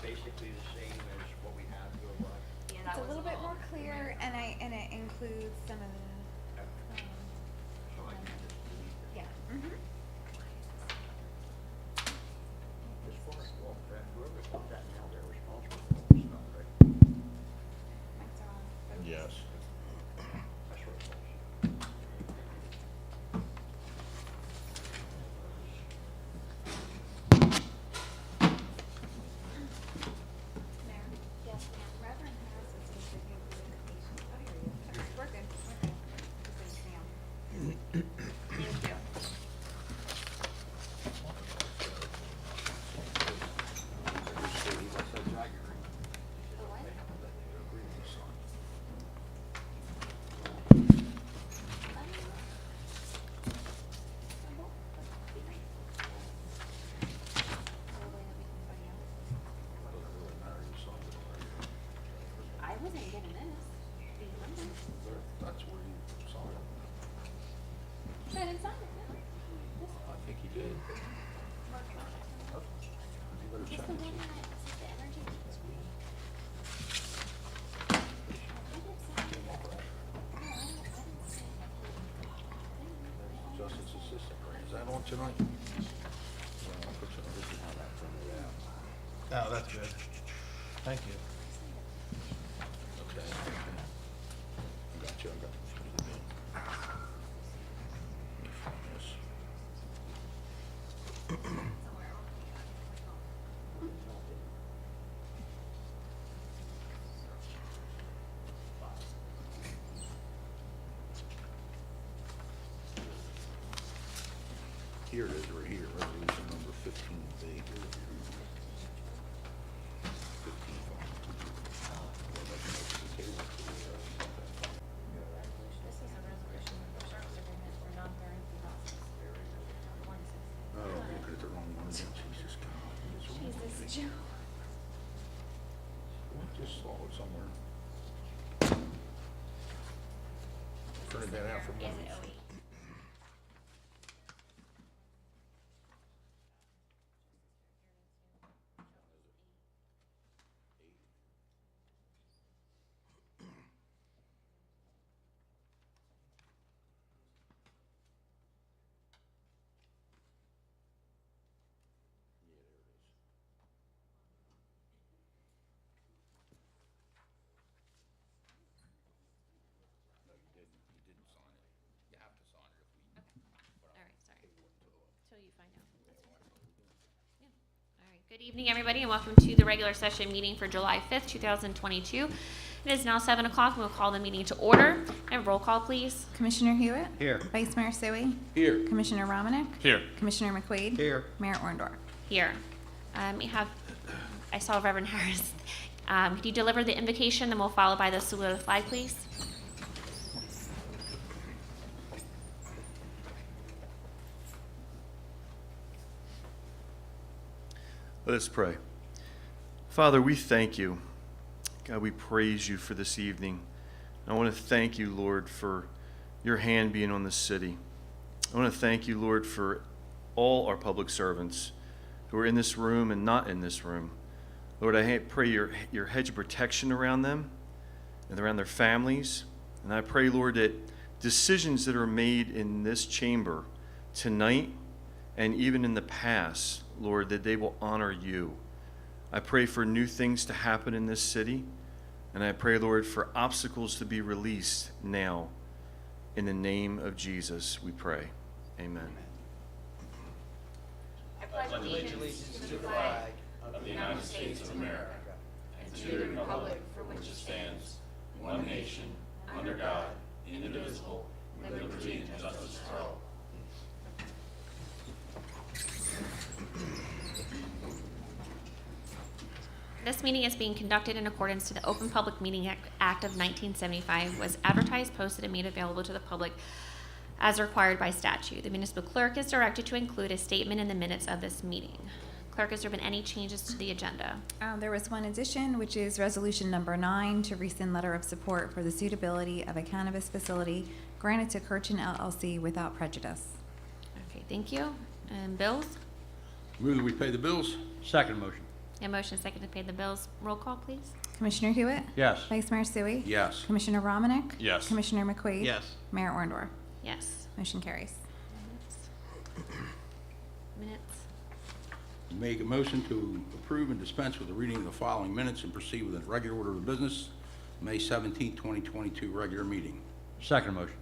basically the same as what we have here, right? Yeah, It's that a was little bit more little- clear, and it includes some of the, So I can just delete that. yeah. Mm-hmm. As far as, well, whoever put that now, they're responsible for all this stuff, right? That's all. Yes. That's what it was. Mayor? Yes, ma'am. Reverend Harris was supposed to give the invitation. Oh, here he is. Okay, we're good. We're good. Just gonna see him. Thank you. The what? I wasn't given this. Do you want this? That's where you saw it. I didn't sign it, no. This I think he did. You better Just check the and one see. that says the energy. I did sign it. No, I didn't sign it. Justice assistant, right? Is that on tonight? Oh, that's good. Thank you. Okay. I got you. Let me find this. Here it is, right here, resolution number 15B. 15. This is a resolution for service agreement for non-bearing fee houses. Oh, look at the wrong one again, Jesus God. It's wrong Jesus, one. Joe. I just saw it somewhere. Printed that out from Is one. it OE? No, you didn't. You didn't sign it. You have to sign it if we. All right, sorry. Till you find out. Yeah. All right. Good evening, everybody, and welcome to the regular session meeting for July 5th, 2022. It is now 7 o'clock, and we'll call the meeting to order. And roll call, please. Commissioner Hewitt? Here. Vice Mayor Sui? Here. Commissioner Romanek? Here. Commissioner McQuaid? Here. Mayor Orndorff? Here. I saw Reverend Harris. Could you deliver the invocation, then we'll follow by the salute of the flag, please? Let us pray. Father, we thank you. God, we praise you for this evening. I want to thank you, Lord, for your hand being on this city. I want to thank you, Lord, for all our public servants who are in this room and not in this room. Lord, I pray your hedge of protection around them and around their families. And I pray, Lord, that decisions that are made in this chamber tonight and even in the past, Lord, that they will honor you. I pray for new things to happen in this city, and I pray, Lord, for obstacles to be released now. In the name of Jesus, we pray. Amen. I pledge allegiance to the flag of the United States of America and to the republic for which it stands, one nation, under God, indivisible, with liberty and justice for all. This meeting is being conducted in accordance to the Open Public Meeting Act of 1975, was advertised, posted, and made available to the public as required by statute. The municipal clerk is directed to include a statement in the minutes of this meeting. Clerk, has there been any changes to the agenda? There was one addition, which is resolution number 9 to rescind letter of support for the suitability of a cannabis facility granted to Kirchin LLC without prejudice. Okay, thank you. And bills? Move that we pay the bills. Second motion. A motion and second to pay the bills. Roll call, please. Commissioner Hewitt? Yes. Vice Mayor Sui? Yes. Commissioner Romanek? Yes. Commissioner McQuaid? Yes. Mayor Orndorff? Yes. Motion carries. Minutes. Make a motion to approve and dispense with the reading of the following minutes and proceed with the regular order of business, May 17, 2022, regular meeting. Second motion.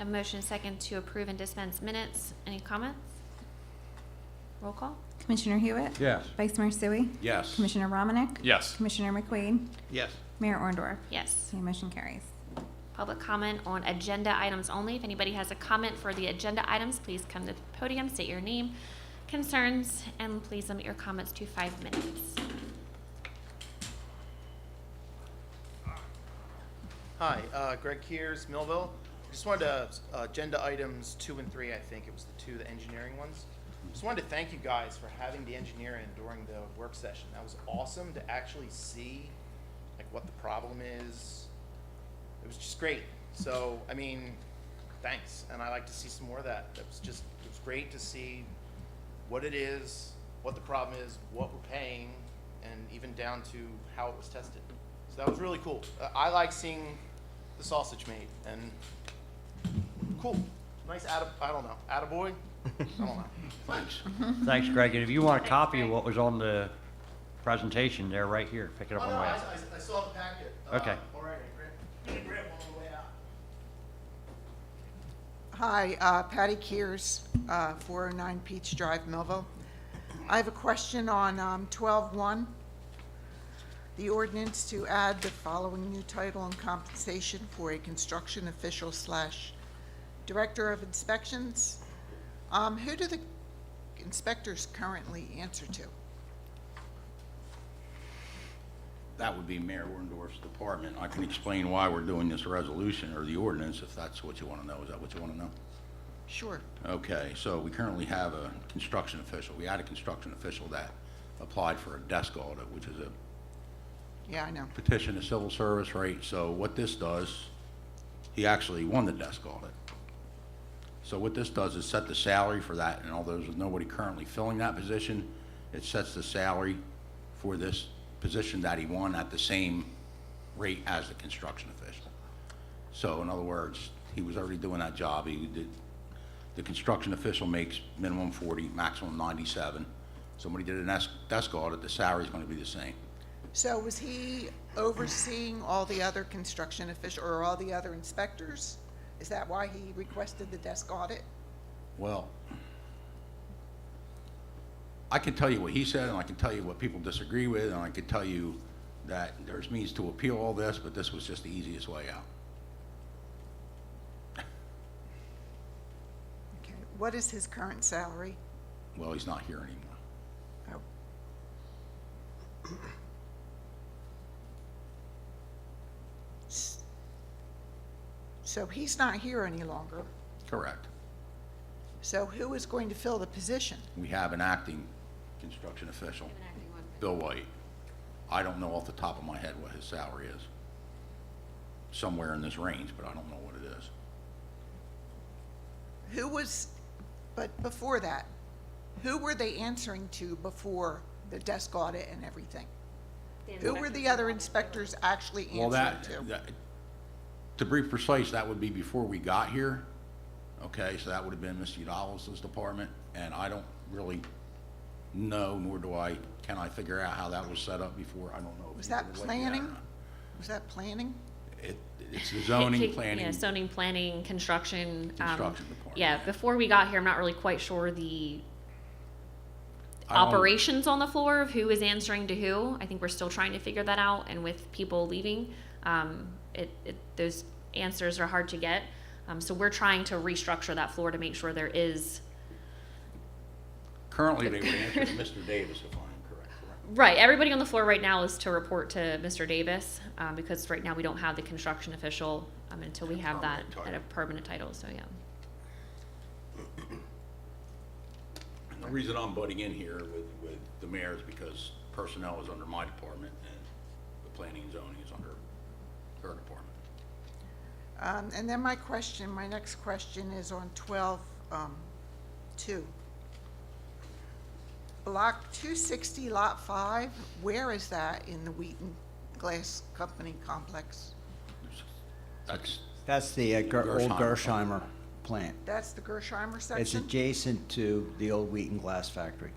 A motion and second to approve and dispense minutes. Any comments? Roll call. Commissioner Hewitt? Yes. Vice Mayor Sui? Yes. Commissioner Romanek? Yes. Commissioner McQuaid? Yes. Mayor Orndorff? Yes. Okay, motion carries. Public comment on agenda items only. If anybody has a comment for the agenda items, please come to the podium, state your name, concerns, and please limit your comments to 5 minutes. Hi, Greg Kears, Millville. Just wanted to, agenda items 2 and 3, I think it was the engineering ones. Just wanted to thank you guys for having the engineer in during the work session. That was awesome to actually see, like, what the problem is. It was just great. So, I mean, thanks, and I like to see some more of that. It was great to see what it is, what the problem is, what we're paying, and even down to how it was tested. So that was really cool. I like seeing the sausage made, and cool. Nice I don't know, attaboy? I don't know. Thanks. Thanks, Greg. And if you want a copy of what was on the presentation, they're right here. Pick it up Oh, on no, the way I out. saw the packet. Okay. All right, grab one on the way out. Hi, Patty Kears, 409 Peach Drive, Millville. I have a question on 12-1, the ordinance to add the following new title and compensation for a construction official / director of inspections. Who do the inspectors currently answer to? That would be Mayor Orndorff's department. I can explain why we're doing this resolution or the ordinance, if that's what you want to know. Is that what you want to know? Sure. Okay, so we currently have a construction official. We had a construction official that applied for a desk audit, which is a Yeah, I know. petition to civil service, right? So what this does, he actually won the desk audit. So what this does is set the salary for that, and although there's nobody currently filling that position, it sets the salary for this position that he won at the same rate as the construction official. So in other words, he was already doing that job. The construction official makes minimum 40, maximum 97. Somebody did a desk audit, the salary's gonna be the same. So was he overseeing all the other construction official, or all the other inspectors? Is that why he requested the desk audit? Well, I can tell you what he said, and I can tell you what people disagree with, and I can tell you that there's means to appeal all this, but this was just the easiest way out. Okay. What is his current salary? Well, he's not here anymore. Oh. So he's not here any longer. Correct. So who is going to fill the position? We have an acting construction official, Bill White. I don't know off the top of my head what his salary is. Somewhere in this range, but I don't know what it is. Who was, but before that, who were they answering to before the desk audit and everything? Who were the other inspectors actually Well, answering to? To be precise, that would be before we got here. Okay, so that would have been Mr. Udal's department, and I don't really know, nor can I figure out how that was set up before. I don't know. if Was he that did it like or planning? not. Was that planning? It's the zoning, Yeah, planning, zoning, planning, construction. construction department. Yeah, before we got here, I'm not really quite sure the I don't- operations on the floor of who is answering to who. I think we're still trying to figure that out, and with people leaving, those answers are hard to get. So we're trying to restructure that floor to make sure there is. Currently, they would answer to Mr. Davis, if I'm correct. Right, everybody on the floor right now is to report to Mr. Davis, because right now we don't have the construction official, until we have that Permanent at a title. permanent title, so yeah. The reason I'm butting in here with the mayor is because personnel is under my department and the planning and zoning is under her department. And then my next question is on 12, 2. Block 260, Lot 5, where is that in the Wheaton Glass Company complex? That's the old Gersheimer. Gersheimer plant. That's the Gersheimer It's section? adjacent to the old Wheaton Glass Factory.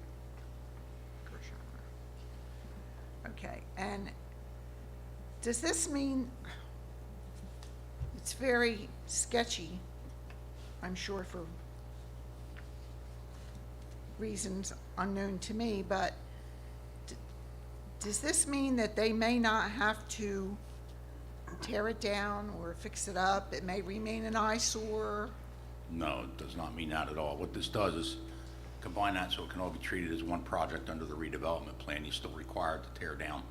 Gersheimer. Okay, and does this mean, it's very sketchy, I'm sure for reasons unknown to me, but does this mean that they may not have to tear it down or fix it up? It may remain an eyesore? No, it does not mean that at all. What this does is combine that so it can all be treated as one project under the redevelopment plan. He's still required to tear down,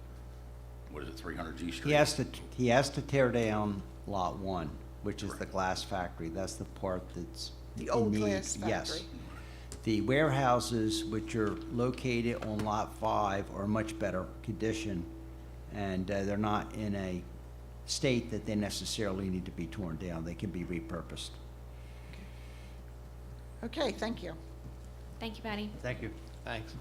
what is it, 300 G Street? He has to tear down Lot 1, which is the glass factory. That's the part that's The in old need. glass Yes. factory? The warehouses, which are located on Lot 5, are in much better condition, and they're not in a state that they necessarily need to be torn down. They can be repurposed. Okay, thank you. Thank you, Patty. Thank you. Thanks.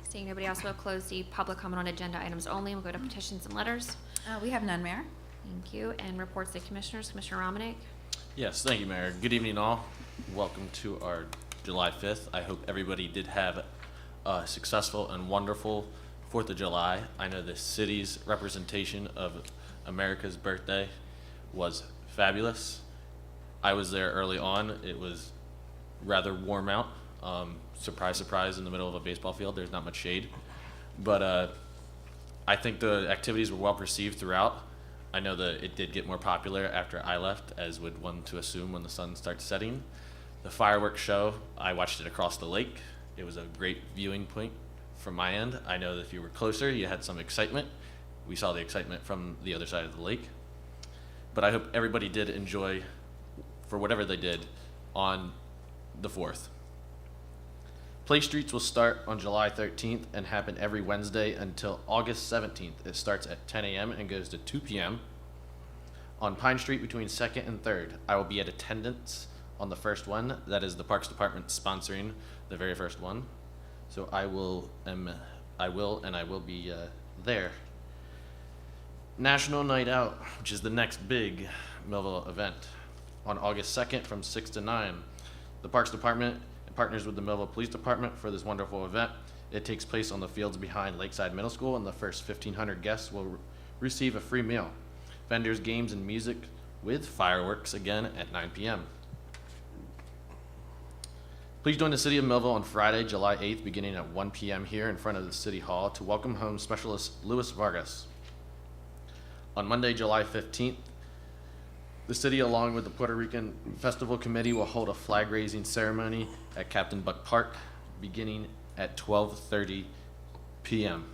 Seeing nobody else, we'll close the public comment on agenda items only. We'll go to petitions and letters. We have none, Mayor. Thank you. And reports of commissioners. Commissioner Romanek? Yes, thank you, Mayor. Good evening, all. Welcome to our July 5th. I hope everybody did have a successful and wonderful 4th of July. I know the city's representation of America's birthday was fabulous. I was there early on. It was rather warm out. Surprise, surprise, in the middle of a baseball field. There's not much shade. But I think the activities were well perceived throughout. I know that it did get more popular after I left, as would one to assume when the sun starts setting. The fireworks show, I watched it across the lake. It was a great viewing point from my end. I know that if you were closer, you had some excitement. We saw the excitement from the other side of the lake. But I hope everybody did enjoy, for whatever they did, on the 4th. Play Streets will start on July 13th and happen every Wednesday until August 17th. It starts at 10 a.m. and goes to 2 p.m. on Pine Street between 2nd and 3rd. I will be at attendance on the first one. That is the Parks Department sponsoring the very first one. So I will be there. National Night Out, which is the next big Millville event, on August 2nd from 6 to 9. The Parks Department partners with the Millville Police Department for this wonderful event. It takes place on the fields behind Lakeside Middle School, and the first 1,500 guests will receive a free meal. Vendors, games, and music with fireworks again at 9 p.m. Please join the City of Millville on Friday, July 8th, beginning at 1 p.m. here in front of the City Hall to welcome home Specialist Louis Vargas. On Monday, July 15th, the city, along with the Puerto Rican Festival Committee, will hold a flag-raising ceremony at Captain Buck Park, beginning at 12:30 p.m.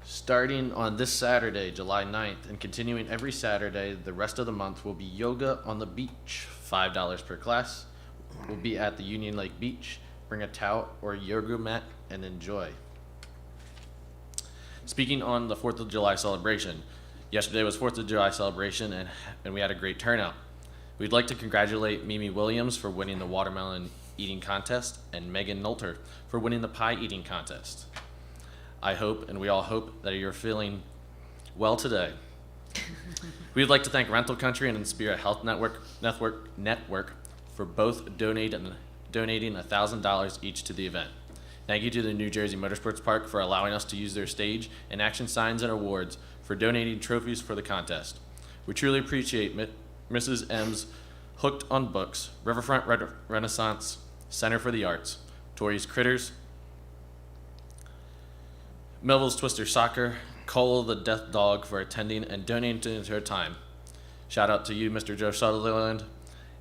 Starting on this Saturday, July 9th, and continuing every Saturday the rest of the month, will be yoga on the beach, $5 per class. We'll be at the Union Lake Beach. Bring a towel or a yoga mat and enjoy. Speaking on the 4th of July celebration, yesterday was 4th of July celebration, and we had a great turnout. We'd like to congratulate Mimi Williams for winning the watermelon eating contest and Megan Nolter for winning the pie eating contest. I hope, and we all hope, that you're feeling well today. We'd like to thank Rental Country and Inspira Health Network for both donating $1,000 each to the event. Thank you to the New Jersey Motorsports Park for allowing us to use their stage and action signs and awards, for donating trophies for the contest. We truly appreciate Mrs. M's Hooked on Books, Riverfront Renaissance Center for the Arts, Tori's Critters, Millville's Twister Soccer, Cole the Death Dog for attending and donating her time. Shout out to you, Mr. Joe Sutherland,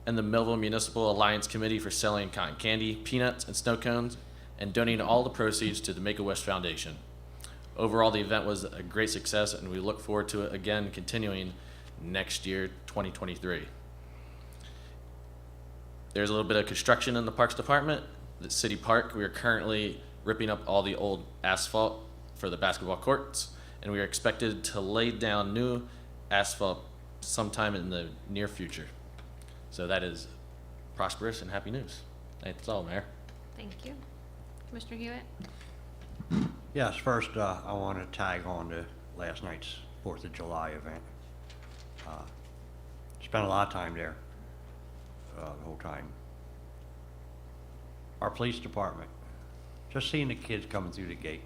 and the Millville Municipal Alliance Committee for selling cotton candy, peanuts, and snow cones, and donating all the proceeds to the Make-A-Wish Foundation. Overall, the event was a great success, and we look forward to it again continuing next year, 2023. There's a little bit of construction in the Parks Department. The City Park, we are currently ripping up all the old asphalt for the basketball courts, and we are expected to lay down new asphalt sometime in the near future. So that is prosperous and happy news. That's all, Mayor. Thank you. Commissioner Hewitt? Yes, first, I want to tag on to last night's 4th of July event. Spent a lot of time there, the whole time. Our police department, just seeing the kids coming through the gate,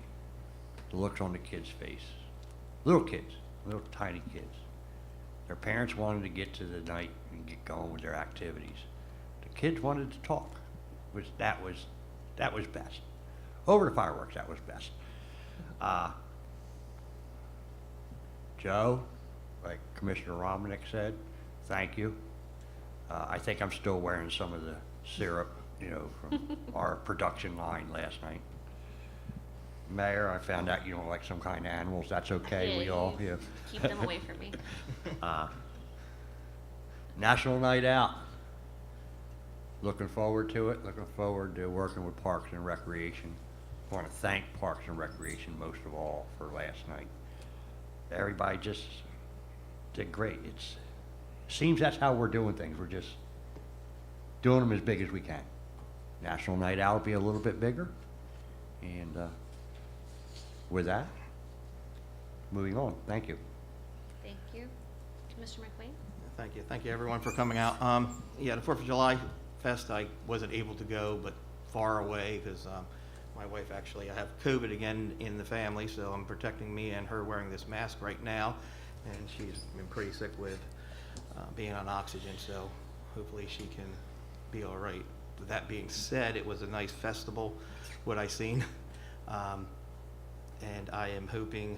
the looks on the kids' face. Little kids, little tiny kids. Their parents wanted to get to the night and get going with their activities. The kids wanted to talk, which that was best. Over the fireworks, that was best. Joe, like Commissioner Romanek said, thank you. I think I'm still wearing some of the syrup, from our production line last night. Mayor, I found out you don't like some kind of animals. That's okay. We all, yeah. Keep them away from me. National Night Out. Looking forward to it. Looking forward to working with Parks and Recreation. I want to thank Parks and Recreation most of all for last night. Everybody just did great. Seems that's how we're doing things. We're just doing them as big as we can. National Night Out will be a little bit bigger. And with that, moving on. Thank you. Thank you. Commissioner McLean? Thank you. Thank you, everyone, for coming out. Yeah, the 4th of July Fest, I wasn't able to go, but far away, because my wife actually, I have COVID again in the family, so I'm protecting me and her wearing this mask right now, and she's been pretty sick with being on oxygen, so hopefully she can be all right. With that being said, it was a nice festival, what I seen, and I am hoping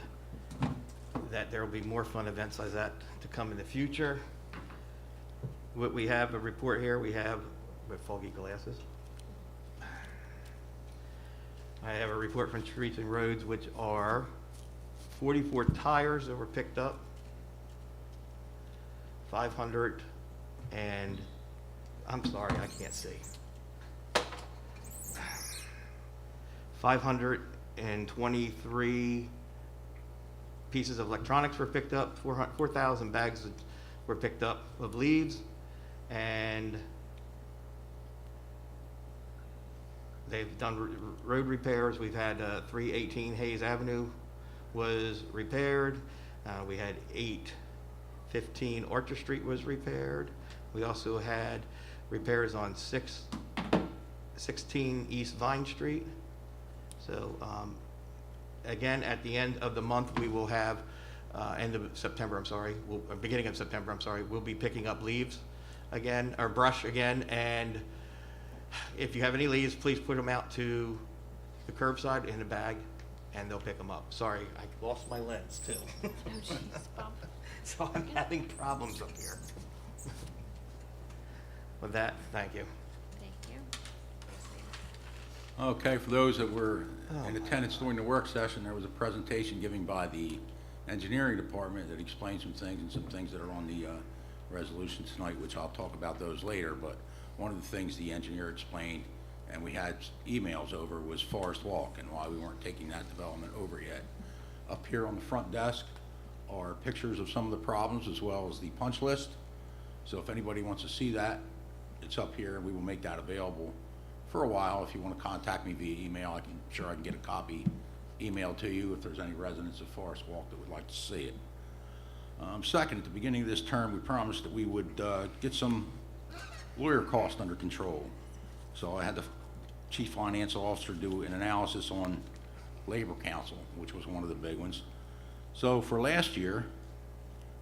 that there will be more fun events like that to come in the future. What we have a report here, we have with foggy glasses. I have a report from Streets and Roads, which are 44 tires that were picked up, 500 and, I'm sorry, I can't see. 523 pieces of electronics were picked up, 4,000 bags were picked up of leaves, and they've done road repairs. We've had 318 Hayes Avenue was repaired. We had 815 Orchard Street was repaired. We also had repairs on 16 East Vine Street. So again, at the end of the month, we will have, end of September, I'm sorry, beginning of September, I'm sorry, we'll be picking up leaves again, or brush again, and if you have any leaves, please put them out to the curbside in a bag, and they'll pick them up. Sorry, I lost my lens too. Oh, jeez, Bob. So I'm having problems up here. With that, thank you. Thank you. Okay, for those that were in attendance during the work session, there was a presentation given by the engineering department that explained some things and some things that are on the resolution tonight, which I'll talk about those later. But one of the things the engineer explained, and we had emails over, was Forest Walk and why we weren't taking that development over yet. Up here on the front desk are pictures of some of the problems as well as the punch list. So if anybody wants to see that, it's up here, and we will make that available for a while. If you want to contact me via email, I can get a copy emailed to you if there's any residents of Forest Walk that would like to see it. Second, at the beginning of this term, we promised that we would get some lawyer costs under control. So I had the chief financial officer do an analysis on labor council, which was one of the big ones. So for last year,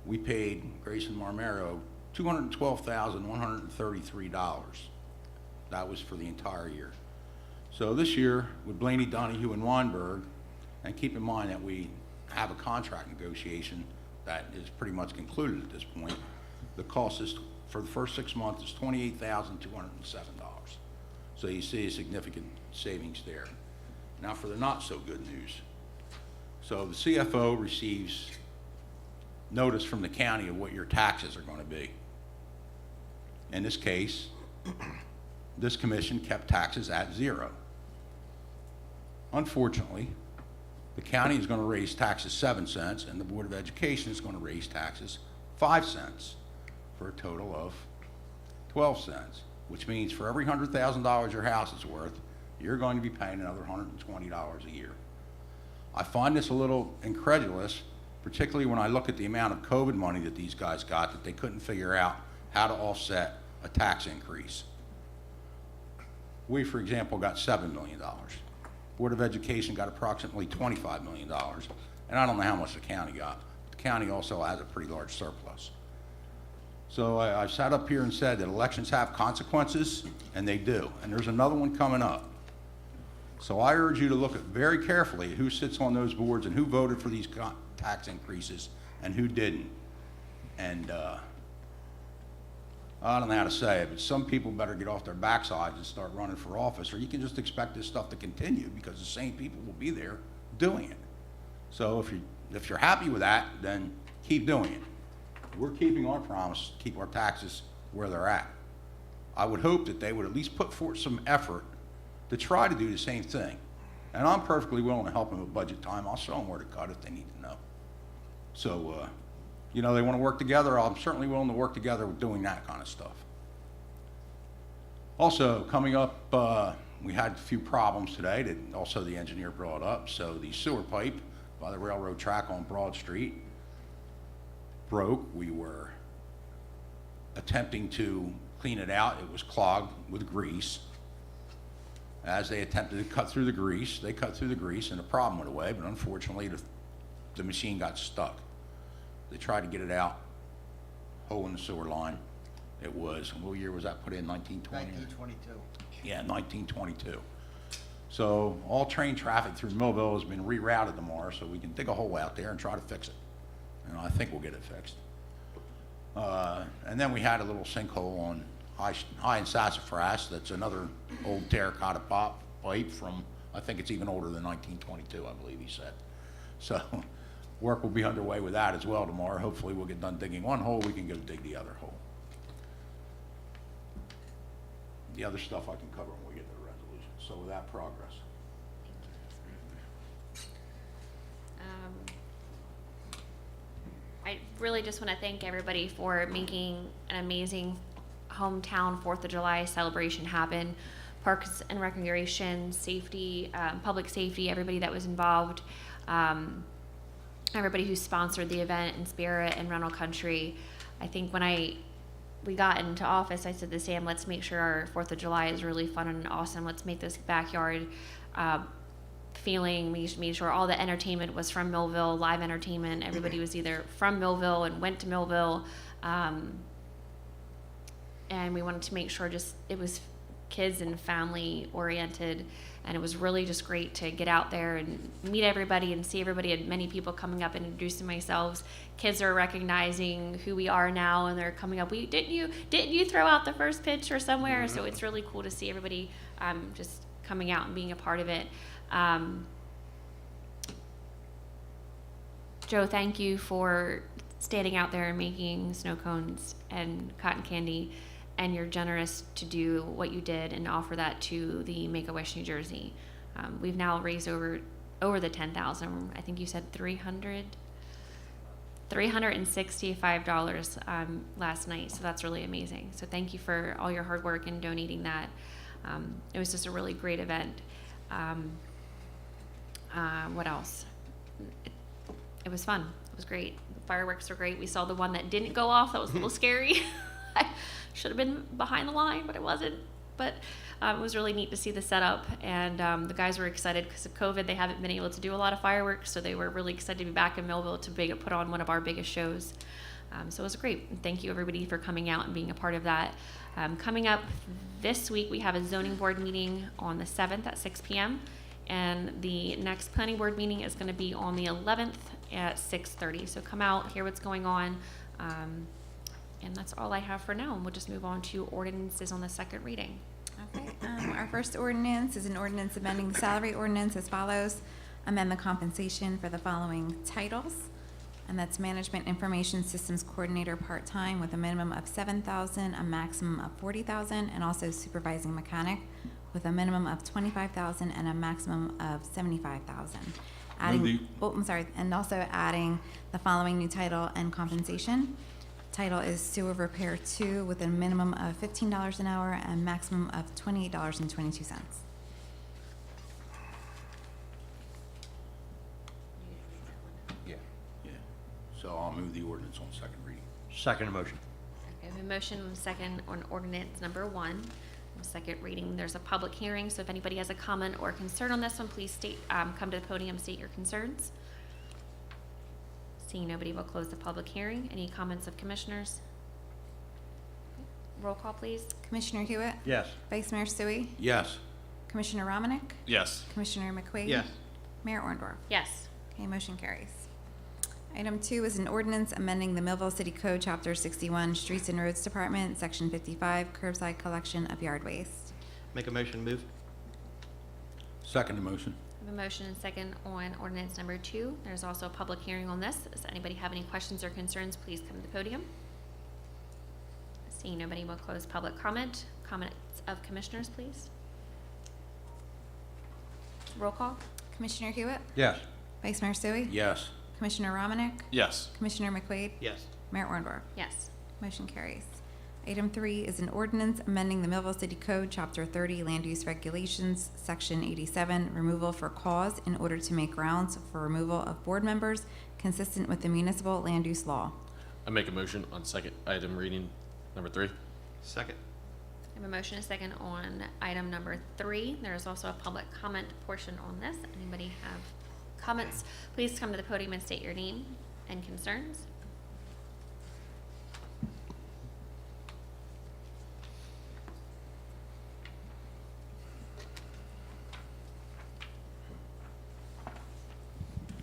we paid Grayson Marmero $212,133. That was for the entire year. So this year, with Blaney, Donahue, and Weinberg, and keep in mind that we have a contract negotiation that is pretty much concluded at this point, the cost is, for the first 6 months, is $28,207. So you see a significant savings there. Now for the not so good news. So the CFO receives notice from the county of what your taxes are going to be. In this case, this commission kept taxes at 0. Unfortunately, the county is going to raise taxes 7 cents, and the Board of Education is going to raise taxes 5 cents, for a total of 12 cents. which means for every $100,000 your house is worth, you're going to be paying another $120 a year. I find this a little incredulous, particularly when I look at the amount of COVID money that these guys got that they couldn't figure out how to offset a tax increase. We, for example, got $7 million. Board of Education got approximately $25 million, and I don't know how much the county got. The county also has a pretty large surplus. So I've sat up here and said that elections have consequences, and they do, and there's another one coming up. So I urge you to look at very carefully who sits on those boards and who voted for these tax increases and who didn't. And I don't know how to say it, but some people better get off their backsides and start running for office, or you can just expect this stuff to continue because the same people will be there doing it. So if you're happy with that, then keep doing it. We're keeping our promise to keep our taxes where they're at. I would hope that they would at least put forth some effort to try to do the same thing. And I'm perfectly willing to help them at budget time. I'll show them where to cut if they need to know. So, you know, they want to work together. I'm certainly willing to work together with doing that kind of stuff. Also, coming up, we had a few problems today that also the engineer brought up. So the sewer pipe by the railroad track on Broad Street broke. We were attempting to clean it out. It was clogged with grease. As they attempted to cut through the grease, they cut through the grease and the problem went away, but unfortunately the machine got stuck. They tried to get it out, hole in the sewer line. It was, what year was that put in, 1920? 1922. Yeah, 1922. So all train traffic through Millville has been rerouted tomorrow so we can dig a hole out there and try to fix it. And I think we'll get it fixed. And then we had a little sinkhole on High and Sassafras. That's another old terracotta pipe from, I think it's even older than 1922, I believe he said. So work will be underway with that as well tomorrow. Hopefully we'll get done digging one hole, we can go dig the other hole. The other stuff I can cover when we get to the resolution. So with that progress. I really just want to thank everybody for making an amazing hometown 4th of July celebration happen. Parks and Recreation, safety, public safety, everybody that was involved, everybody who sponsored the event in spirit and rental country. I think when we got into office, I said to Sam, let's make sure our 4th of July is really fun and awesome. Let's make this backyard feeling. We made sure all the entertainment was from Millville, live entertainment. Everybody was either from Millville and went to Millville. And we wanted to make sure just it was kids and family oriented, and it was really just great to get out there and meet everybody and see everybody, and many people coming up and introducing themselves. Kids are recognizing who we are now, and they're coming up, didn't you throw out the first pitch or somewhere? Mm-hmm. So it's really cool to see everybody just coming out and being a part of it. Joe, thank you for standing out there and making snow cones and cotton candy, and you're generous to do what you did and offer that to the Make-A-Wish New Jersey. We've now raised over the $10,000. I think you said $365 last night. So that's really amazing. So thank you for all your hard work in donating that. It was just a really great event. What else? It was fun. It was great. The fireworks were great. We saw the one that didn't go off. That was a little scary. I should have been behind the line, but I wasn't. But it was really neat to see the setup, and the guys were excited because of COVID. They haven't been able to do a lot of fireworks, so they were really excited to be back in Millville to put on one of our biggest shows. So it was great. And thank you, everybody, for coming out and being a part of that. Coming up this week, we have a zoning board meeting on the 7th at 6 p.m., and the next planning board meeting is going to be on the 11th at 6:30. So come out, hear what's going on. And that's all I have for now, and we'll just move on to ordinances on the second reading. Okay, our first ordinance is an ordinance amending the salary ordinance as follows. Amend the compensation for the following titles, and that's Management Information Systems Coordinator part-time with a minimum of $7,000, a maximum of $40,000, and also Supervising Mechanic with a minimum of $25,000 and a maximum of $75,000. And also adding the following new title and compensation. Title is Sewer Repair 2 with a minimum of $15 an hour and maximum of $28.22. Yeah. So I'll move the ordinance on second reading. Second motion. I have a motion and a second on ordinance number 1. On second reading, there's a public hearing, so if anybody has a comment or concern on this one, please come to the podium, state your concerns. Seeing nobody, will close the public hearing. Any comments of commissioners? Roll call, please. Commissioner Hewitt? Yes. Vice Mayor Stewie? Yes. Commissioner Romanek? Yes. Commissioner McQuaid? Yes. Mayor Orndorff? Yes. Okay, motion carries. Item 2 is an ordinance amending the Millville City Code, Chapter 61, Streets and Roads Department, Section 55, curbside collection of yard waste. Make a motion, move. Second the motion. I have a motion and second on ordinance number 2. There's also a public hearing on this. Does anybody have any questions or concerns? Please come to the podium. Seeing nobody, will close public comment. Comments of commissioners, please. Roll call. Commissioner Hewitt? Yes. Vice Mayor Stewie? Yes. Commissioner Romanek? Yes. Commissioner McQuaid? Yes. Mayor Orndorff? Yes. Motion carries. Item 3 is an ordinance amending the Millville City Code, Chapter 30, Land Use Regulations, Section 87, removal for cause in order to make grounds for removal of board members consistent with the municipal land use law. I make a motion on second item reading number 3. Second. I have a motion and a second on item number 3. There is also a public comment portion on this. Anybody have comments? Please come to the podium and state your name and concerns.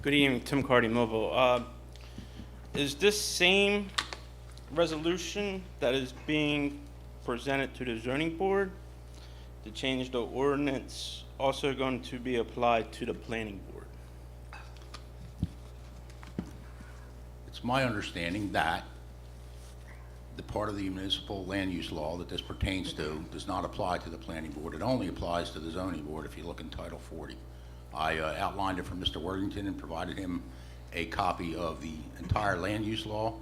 Good evening, Tim Cardy, Millville. Is this same resolution that is being presented to the zoning board to change the ordinance also going to be applied to the planning board? It's my understanding that the part of the municipal land use law that this pertains to does not apply to the planning board. It only applies to the zoning board if you look in Title 40. I outlined it for Mr. Worthington and provided him a copy of the entire land use law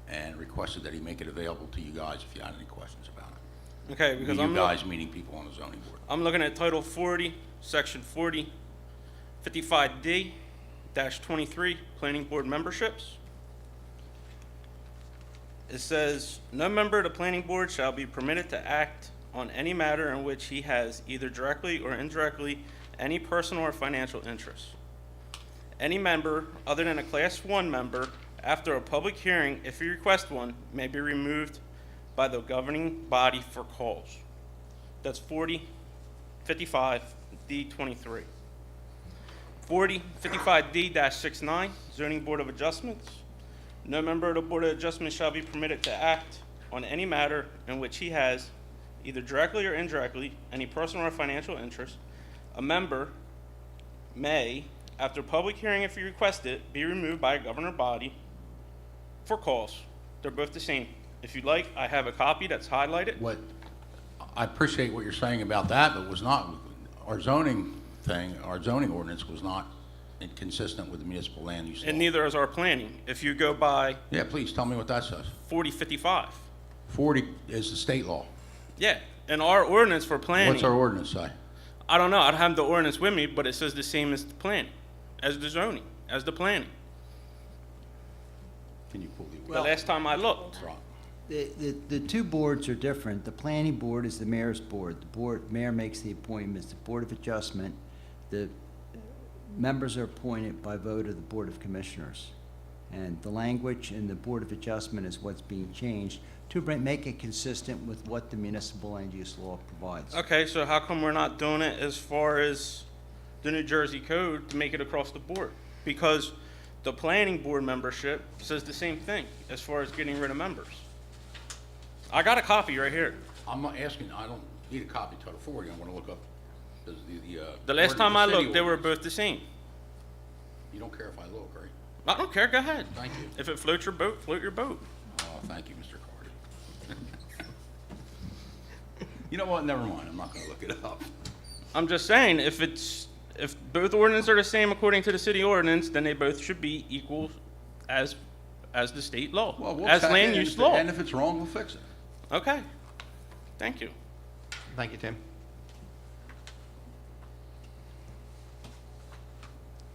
and requested that he make it available to you guys if you had any questions about it. Okay, because You guys meaning people on the zoning board. I'm looking at Title 40, Section 40, 55D-23, Planning Board Memberships. It says, "No member of the planning board shall be permitted to act on any matter in which he has either directly or indirectly any personal or financial interest. Any member, other than a Class 1 member, after a public hearing, if he requests one, may be removed by the governing body for cause." That's 4055D23. 4055D-69, Zoning Board of Adjustments. No member of the Board of Adjustment shall be permitted to act on any matter in which he has, either directly or indirectly, any personal or financial interest. A member may, after public hearing if he requests it, be removed by a governing body for cause. They're both the same. If you'd like, I have a copy that's highlighted. What, I appreciate what you're saying about that, but was not, our zoning ordinance was not inconsistent with the municipal land use law. And neither is our planning. If you go by Yeah, please tell me what that says. 4055. 40 is the state law. Yeah, and our ordinance for planning. What's our ordinance say? I don't know. I don't have the ordinance with me, but it says the same as the planning, as the zoning, as the planning. Can you pull the? The last time I looked. Right. The two boards are different. The planning board is the mayor's board. Mayor makes the appointments. The Board of Adjustment, the members are appointed by vote of the Board of Commissioners. And the language in the Board of Adjustment is what's being changed to make it consistent with what the municipal land use law provides. Okay, so how come we're not doing it as far as the New Jersey code to make it across the board? Because the planning board membership says the same thing as far as getting rid of members. I got a copy right here. I'm not asking, I don't need a copy of Title 40, I want to look up The last time I city looked, they were ordinance. both the same. You don't care if I look, right? I don't care, go ahead. Thank you. If it floats your boat, float your boat. Oh, thank you, Mr. Cardy. You know what, never mind, I'm not going to look it up. I'm just saying, if both ordinances are the same according to the city ordinance, then they both should be equal as as the state law, Well, we'll as check land it, use law. and if it's wrong, we'll fix it. Okay, thank you. Thank you, Tim.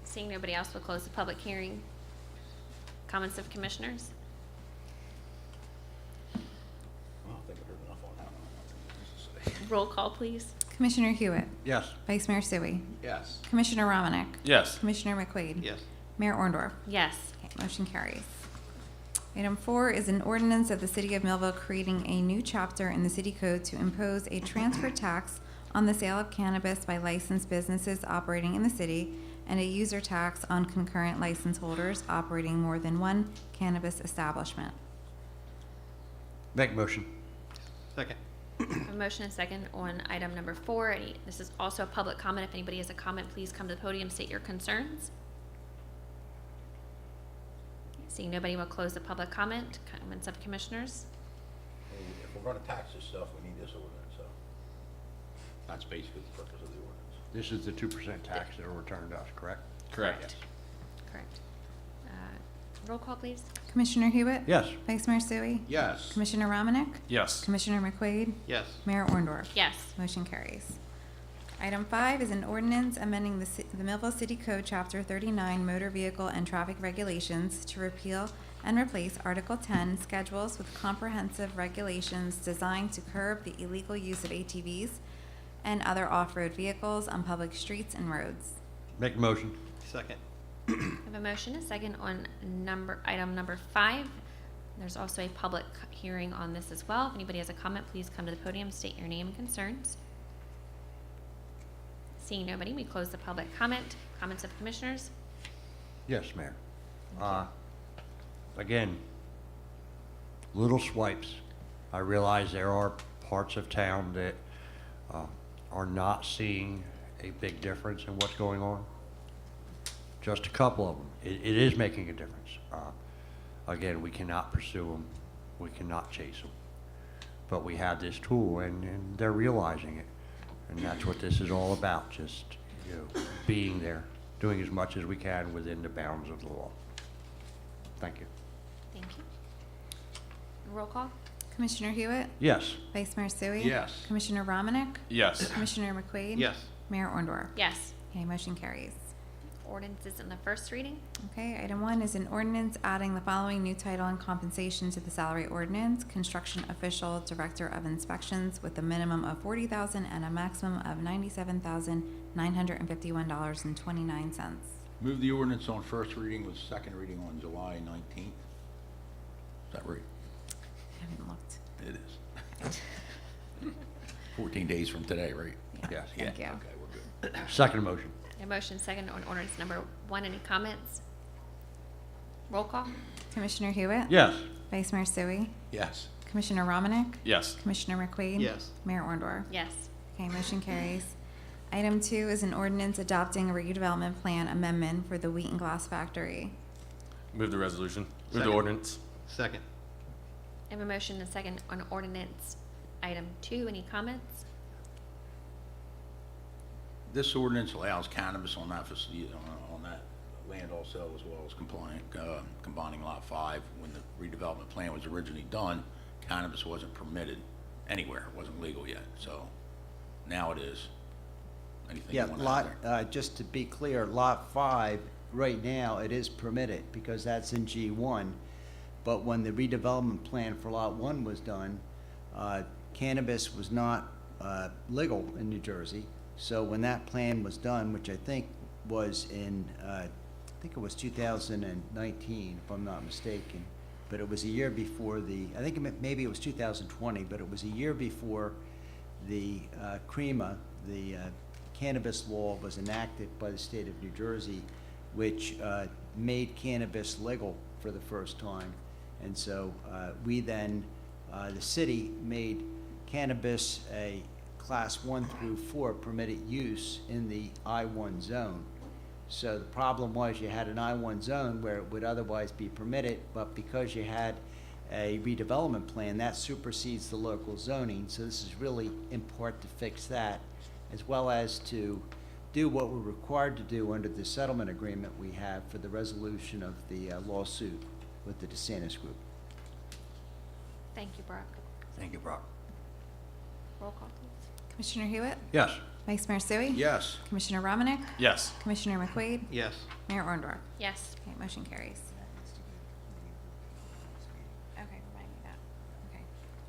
Seeing nobody else, we'll close the public hearing. Comments of commissioners? Well, I think I've heard enough on that one. I don't know what to say. Roll call, please. Commissioner Hewitt? Yes. Vice Mayor Sui? Yes. Commissioner Romanek? Yes. Commissioner McQuaid? Yes. Mayor Orndorff? Yes. Okay, motion carries. Item 4 is an ordinance of the City of Millville creating a new chapter in the city code to impose a transfer tax on the sale of cannabis by licensed businesses operating in the city and a user tax on concurrent license holders operating more than one cannabis establishment. Make motion. Second. A motion and second on item number 4. This is also a public comment. If anybody has a comment, please come to the podium, state your concerns. Seeing nobody, will close the public comment. Comments of commissioners? If we're gonna tax this stuff, we need this ordinance, so. That's basically the purpose of the ordinance. This is the 2% tax that will return to us, correct? Correct. Correct. Roll call, please. Commissioner Hewitt? Yes. Vice Mayor Sui? Yes. Commissioner Romanek? Yes. Commissioner McQuaid? Yes. Mayor Orndorff? Yes. Motion carries. Item 5 is an ordinance amending the Millville City Code, Chapter 39, Motor Vehicle and Traffic Regulations to repeal and replace Article 10, Schedules with comprehensive regulations designed to curb the illegal use of ATVs and other off-road vehicles on public streets and roads. Make motion. Second. I have a motion, a second on item number 5. There's also a public hearing on this as well. If anybody has a comment, please come to the podium, state your name and concerns. Seeing nobody, we close the public comment. Comments of commissioners? Yes, Mayor. Again, little swipes. I realize there are parts of town that are not seeing a big difference in what's going on. Just a couple of them. It is making a difference. Again, we cannot pursue them. We cannot chase them. But we have this tool, and they're realizing it. And that's what this is all about, just, you know, being there, doing as much as we can within the bounds of the law. Thank you. Thank you. Roll call? Commissioner Hewitt? Yes. Vice Mayor Sui? Yes. Commissioner Romanek? Yes. Commissioner McQuaid? Yes. Mayor Orndorff? Yes. Okay, motion carries. Ordinances in the first reading. Okay, item 1 is an ordinance adding the following new title and compensation to the salary ordinance: construction official, director of inspections, with a minimum of $40,000 and a maximum of $97,951.29. Move the ordinance on first reading with second reading on July 19th. Is that right? I haven't looked. It is. 14 days from today, right? Yes. Thank you. Okay, we're good. Second motion. A motion second on ordinance number 1. Any comments? Roll call? Commissioner Hewitt? Yes. Vice Mayor Sui? Yes. Commissioner Romanek? Yes. Commissioner McQuaid? Yes. Mayor Orndorff? Yes. Okay, motion carries. Item 2 is an ordinance adopting a redevelopment plan amendment for the Wheat and Glass Factory. Move the resolution. Move the Second. ordinance. Second. I have a motion and second on ordinance item 2. Any comments? This ordinance allows cannabis on that facility, on that land also, as well as combining Lot 5. When the redevelopment plan was originally done, cannabis wasn't permitted anywhere. It wasn't legal yet, so now it is. Anything you Yeah, want to lot, add there? just to be clear, Lot 5, right now, it is permitted because that's in G1. But when the redevelopment plan for Lot 1 was done, cannabis was not legal in New Jersey. So when that plan was done, which I think was in, I think it was 2019, if I'm not mistaken, but it was a year before I think maybe it was 2020, but it was a year before the CREMA, the cannabis law, was enacted by the state of New Jersey, which made cannabis legal for the first time. And so we then, the city made cannabis a Class 1 through 4 permitted use in the I-1 zone. So the problem was you had an I-1 zone where it would otherwise be permitted, but because you had a redevelopment plan, that supersedes the local zoning. So this is really in part to fix that, as well as to do what we're required to do under the settlement agreement we have for the resolution of the lawsuit with the DeSantis Group. Thank you, Brock. Thank you, Brock. Roll call, please. Commissioner Hewitt? Yes. Vice Mayor Sui? Yes. Commissioner Romanek? Yes. Commissioner McQuaid? Yes. Mayor Orndorff? Yes. Okay, motion carries. Okay, remind me that.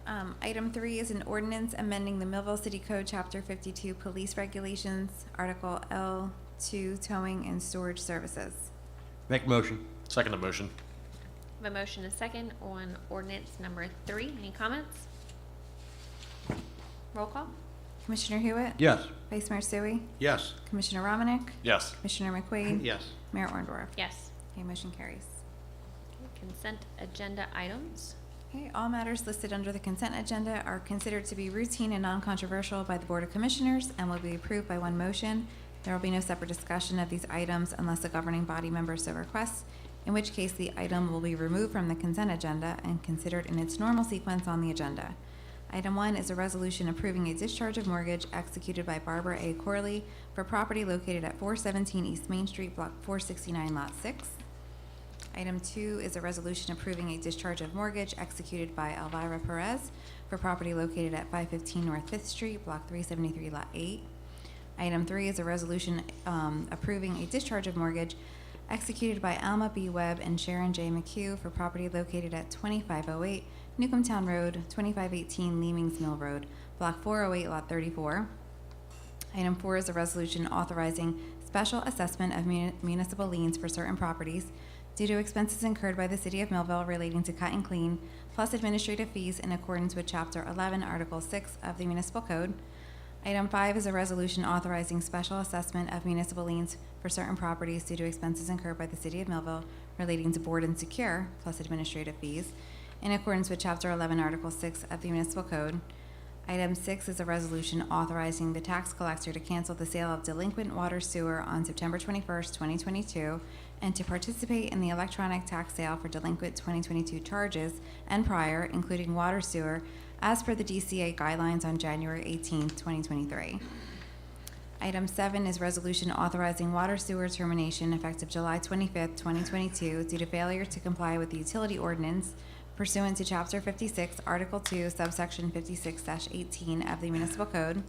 Okay. Item 3 is an ordinance amending the Millville City Code, Chapter 52, Police Regulations, Article L2, Towing and Storage Services. Make motion. Second motion. I have a motion and a second on ordinance number 3. Any comments? Roll call? Commissioner Hewitt? Yes. Vice Mayor Sui? Yes. Commissioner Romanek? Yes. Commissioner McQuaid? Yes. Mayor Orndorff? Yes. Okay, motion carries. Consent agenda items. Okay, all matters listed under the consent agenda are considered to be routine and non-controversial by the Board of Commissioners and will be approved by one motion. There will be no separate discussion of these items unless the governing body member so requests, in which case the item will be removed from the consent agenda and considered in its normal sequence on the agenda. Item 1 is a resolution approving a discharge of mortgage executed by Barbara A. Corley for property located at 417 East Main Street, Block 469, Lot 6. Item 2 is a resolution approving a discharge of mortgage executed by Elvira Perez for property located at 515 North 5th Street, Block 373, Lot 8. Item 3 is a resolution approving a discharge of mortgage executed by Alma B. Webb and Sharon J. McHugh for property located at 2508 Newcombtown Road, 2518 Leamings Mill Road, Block 408, Lot 34. Item 4 is a resolution authorizing special assessment of municipal liens for certain properties due to expenses incurred by the City of Millville relating to cut and clean, plus administrative fees in accordance with Chapter 11, Article 6 of the Municipal Code. Item 5 is a resolution authorizing special assessment of municipal liens for certain properties due to expenses incurred by the City of Millville relating to board and secure, plus administrative fees, in accordance with Chapter 11, Article 6 of the Municipal Code. Item 6 is a resolution authorizing the tax collector to cancel the sale of delinquent water sewer on September 21st, 2022, and to participate in the electronic tax sale for delinquent 2022 charges and prior, including water sewer, as per the DCA guidelines on January 18th, 2023. Item 7 is resolution authorizing water sewer termination effective July 25th, 2022, due to failure to comply with the utility ordinance pursuant to Chapter 56, Article 2, subsection 56-18 of the Municipal Code.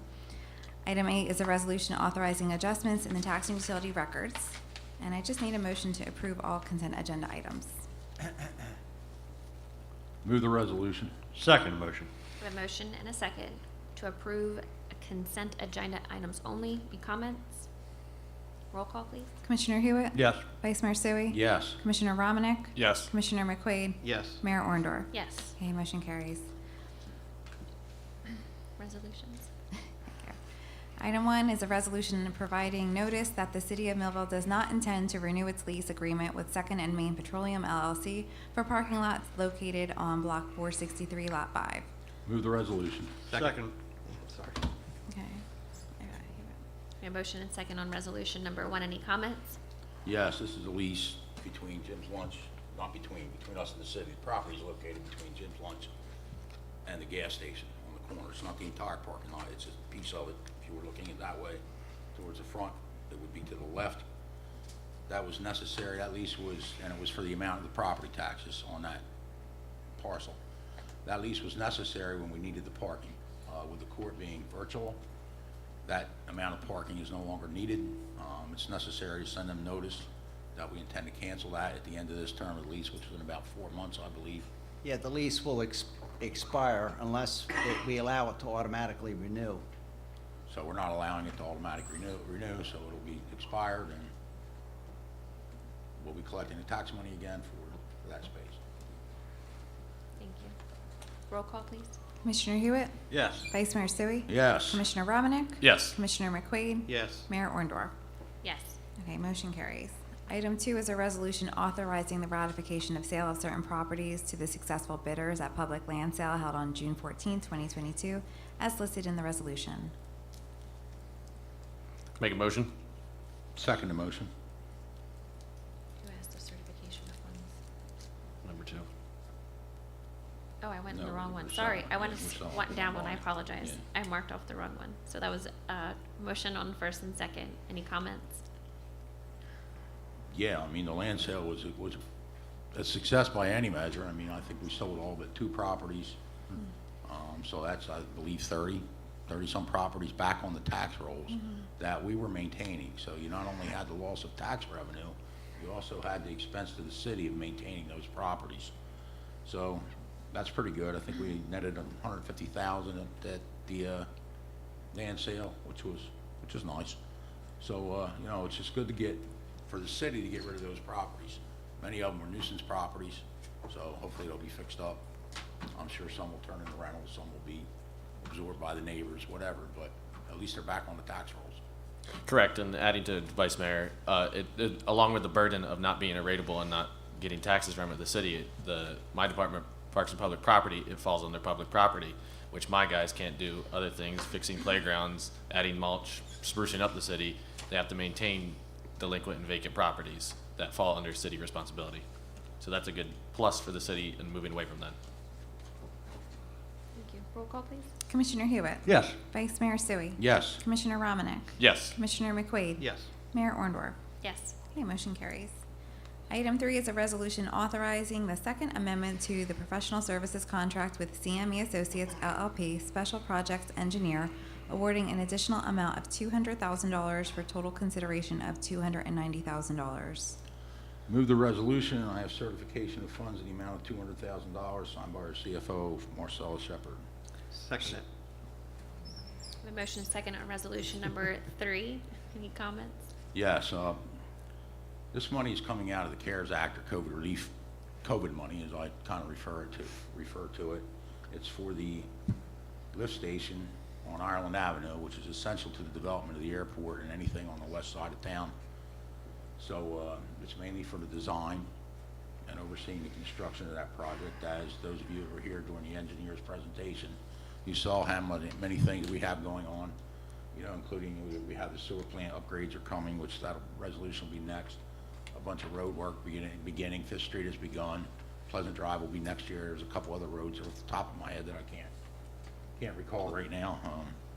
Item 8 is a resolution authorizing adjustments in the tax and utility records. And I just need a motion to approve all consent agenda items. Move the resolution. Second motion. We have a motion and a second to approve consent agenda items only. Any comments? Roll call, please. Commissioner Hewitt? Yes. Vice Mayor Sui? Yes. Commissioner Romanek? Yes. Commissioner McQuaid? Yes. Mayor Orndorff? Yes. Okay, motion carries. Resolutions. Item 1 is a resolution providing notice that the City of Millville does not intend to renew its lease agreement with Second and Main Petroleum LLC for parking lots located on Block 463, Lot 5. Move the resolution. Second. Okay. We have a motion and second on resolution number 1. Any comments? Yes, this is a lease between Jim's Lunch, not between us and the city. The property is located between Jim's Lunch and the gas station on the corner. It's not the entire parking lot, it's a piece of it. If you were looking at that way towards the front, it would be to the left. That was necessary, that lease was, and it was for the amount of the property taxes on that parcel. That lease was necessary when we needed the parking. With the court being virtual, that amount of parking is no longer needed. It's necessary to send them notice that we intend to cancel that at the end of this term of the lease, which is in about 4 months, I believe. Yeah, the lease will expire unless we allow it to automatically renew. So we're not allowing it to automatically renew, so it'll be expired, and we'll be collecting the tax money again for that space. Thank you. Roll call, please. Commissioner Hewitt? Yes. Vice Mayor Sui? Yes. Commissioner Romanek? Yes. Commissioner McQuaid? Yes. Mayor Orndorff? Yes. Okay, motion carries. Item 2 is a resolution authorizing the ratification of sale of certain properties to the successful bidders at public land sale held on June 14, 2022, as listed in the resolution. Make a motion. Second the motion. Who asked the certification of funds? Number 2. Oh, I went in No, the wrong one. we're Sorry, selling- I went we're selling went down one. I bond. apologize. Yeah. I marked off the wrong one. So that was motion on first and second. Any comments? Yeah, I mean, the land sale was a success by any measure. I mean, I think we sold all but 2 properties. So that's, I believe, 30-some properties back on the tax rolls that we were maintaining. So you not only had the loss of tax revenue, you also had the expense to the city of maintaining those properties. So that's pretty good. I think we netted $150,000 at the land sale, which was nice. So, you know, it's just good to get, for the city to get rid of those properties. Many of them were nuisance properties, so hopefully they'll be fixed up. I'm sure some will turn into rentals, some will be absorbed by the neighbors, whatever, but at least they're back on the tax rolls. Correct, and adding to Vice Mayor, along with the burden of not being a rateable and not getting taxes from the city, my department, Parks and Public Property, it falls on their public property, which my guys can't do other things, fixing playgrounds, adding mulch, sprucing up the city. They have to maintain delinquent and vacant properties that fall under city responsibility. So that's a good plus for the city and moving away from that. Thank you. Roll call, please. Commissioner Hewitt? Yes. Vice Mayor Sui? Yes. Commissioner Romanek? Yes. Commissioner McQuaid? Yes. Mayor Orndorff? Yes. Okay, motion carries. Item 3 is a resolution authorizing the second amendment to the professional services contract with CME Associates LLP, Special Projects Engineer, awarding an additional amount of $200,000 for total consideration of $290,000. Move the resolution, and I have certification of funds in the amount of $200,000 signed by our CFO, Marcella Shepherd. Second. The motion is second on resolution number 3. Any comments? Yes, this money is coming out of the CARES Act, or COVID relief, COVID money, as I kind of refer to it. It's for the lift station on Ireland Avenue, which is essential to the development of the airport and anything on the west side of town. So it's mainly for the design and overseeing the construction of that project. As those of you who were here during the engineer's presentation, you saw how many things we have going on, you know, including we have the sewer plant upgrades are coming, which that resolution will be next. A bunch of road work beginning. Fifth Street has begun. Pleasant Drive will be next year. There's a couple other roads off the top of my head that I can't recall right now.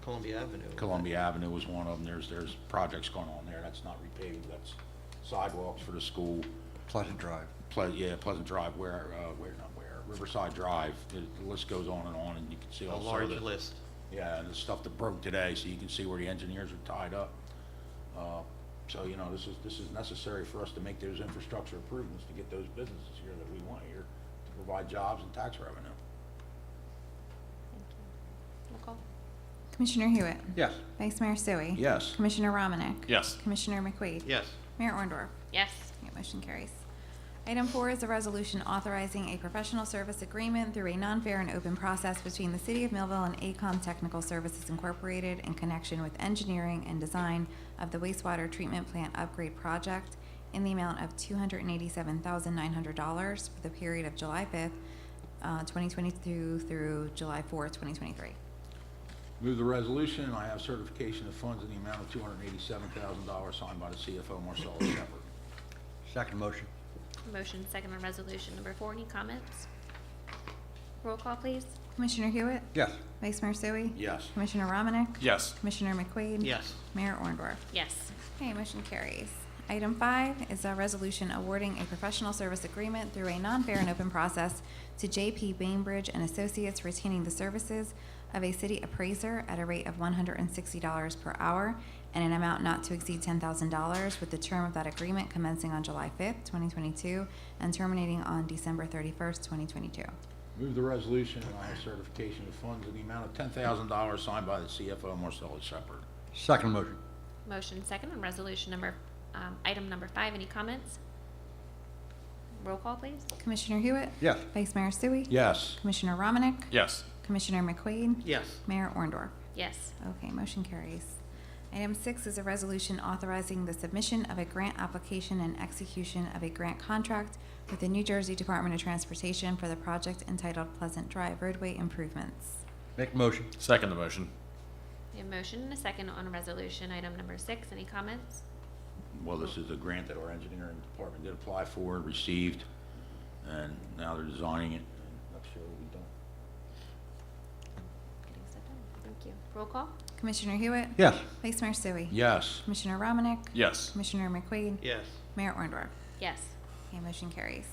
Columbia Avenue. Columbia Avenue was one of them. There's projects going on there. That's not repaved. That's sidewalks for the school. Pleasant Drive. Pleasant Drive. Riverside Drive. The list goes on, and you can see A also large the list. yeah, and the stuff that broke today, so you can see where the engineers are tied up. So you know, this is necessary for us to make those infrastructure improvements to get those businesses here that we want here to provide jobs and tax revenue. Thank you. Roll call. Commissioner Hewitt? Yes. Vice Mayor Sui? Yes. Commissioner Romanek? Yes. Commissioner McQuaid? Yes. Mayor Orndorff? Yes. Okay, motion carries. Item 4 is a resolution authorizing a professional service agreement through a non-fair and open process between the City of Millville and ACOM Technical Services Incorporated in connection with engineering and design of the wastewater treatment plant upgrade project in the amount of $287,900 for the period of July 5th, 2022 through July 4th, 2023. Move the resolution, and I have certification of funds in the amount of $287,000 signed by the CFO, Marcella Shepherd. Second motion. Motion second on resolution number 4. Any comments? Roll call, please. Commissioner Hewitt? Yes. Vice Mayor Sui? Yes. Commissioner Romanek? Yes. Commissioner McQuaid? Yes. Mayor Orndorff? Yes. Okay, motion carries. Item 5 is a resolution awarding a professional service agreement through a non-fair and open process to J.P. Bainbridge and Associates, retaining the services of a city appraiser at a rate of $160 per hour and an amount not to exceed $10,000, with the term of that agreement commencing on July 5th, 2022, and terminating on December 31st, 2022. Move the resolution, and I have certification of funds in the amount of $10,000 signed by the CFO, Marcella Shepherd. Second motion. Motion second on resolution number, item number 5. Any comments? Roll call, please. Commissioner Hewitt? Yes. Vice Mayor Sui? Yes. Commissioner Romanek? Yes. Commissioner McQuaid? Yes. Mayor Orndorff? Yes. Okay, motion carries. Item 6 is a resolution authorizing the submission of a grant application and execution of a grant contract with the New Jersey Department of Transportation for the project entitled Pleasant Drive Roadway Improvements. Make motion. Second the motion. We have motion and a second on resolution item number 6. Any comments? Well, this is a grant that our engineering department did apply for, received, and now they're designing it. And next year will be done. Getting set done. Thank you. Roll call. Commissioner Hewitt? Yes. Vice Mayor Sui? Yes. Commissioner Romanek? Yes. Commissioner McQuaid? Yes. Mayor Orndorff? Yes. Okay, motion carries.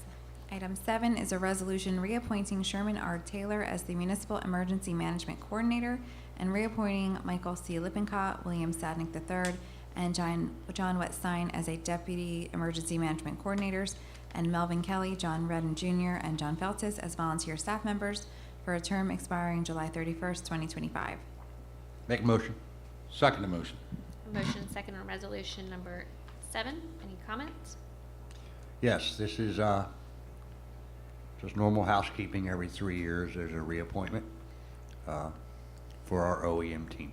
Item 7 is a resolution reappointing Sherman R. Taylor as the Municipal Emergency Management Coordinator and reappointing Michael C. Lippincott, William Sadnick III, and John Wetstein as a Deputy Emergency Management Coordinators, and Melvin Kelly, John Redden Jr., and John Feltis as volunteer staff members for a term expiring July 31st, 2025. Make a motion. Second the motion. Motion second on resolution number 7. Any comments? Yes, this is just normal housekeeping. Every 3 years, there's a reappointment for our OEM team.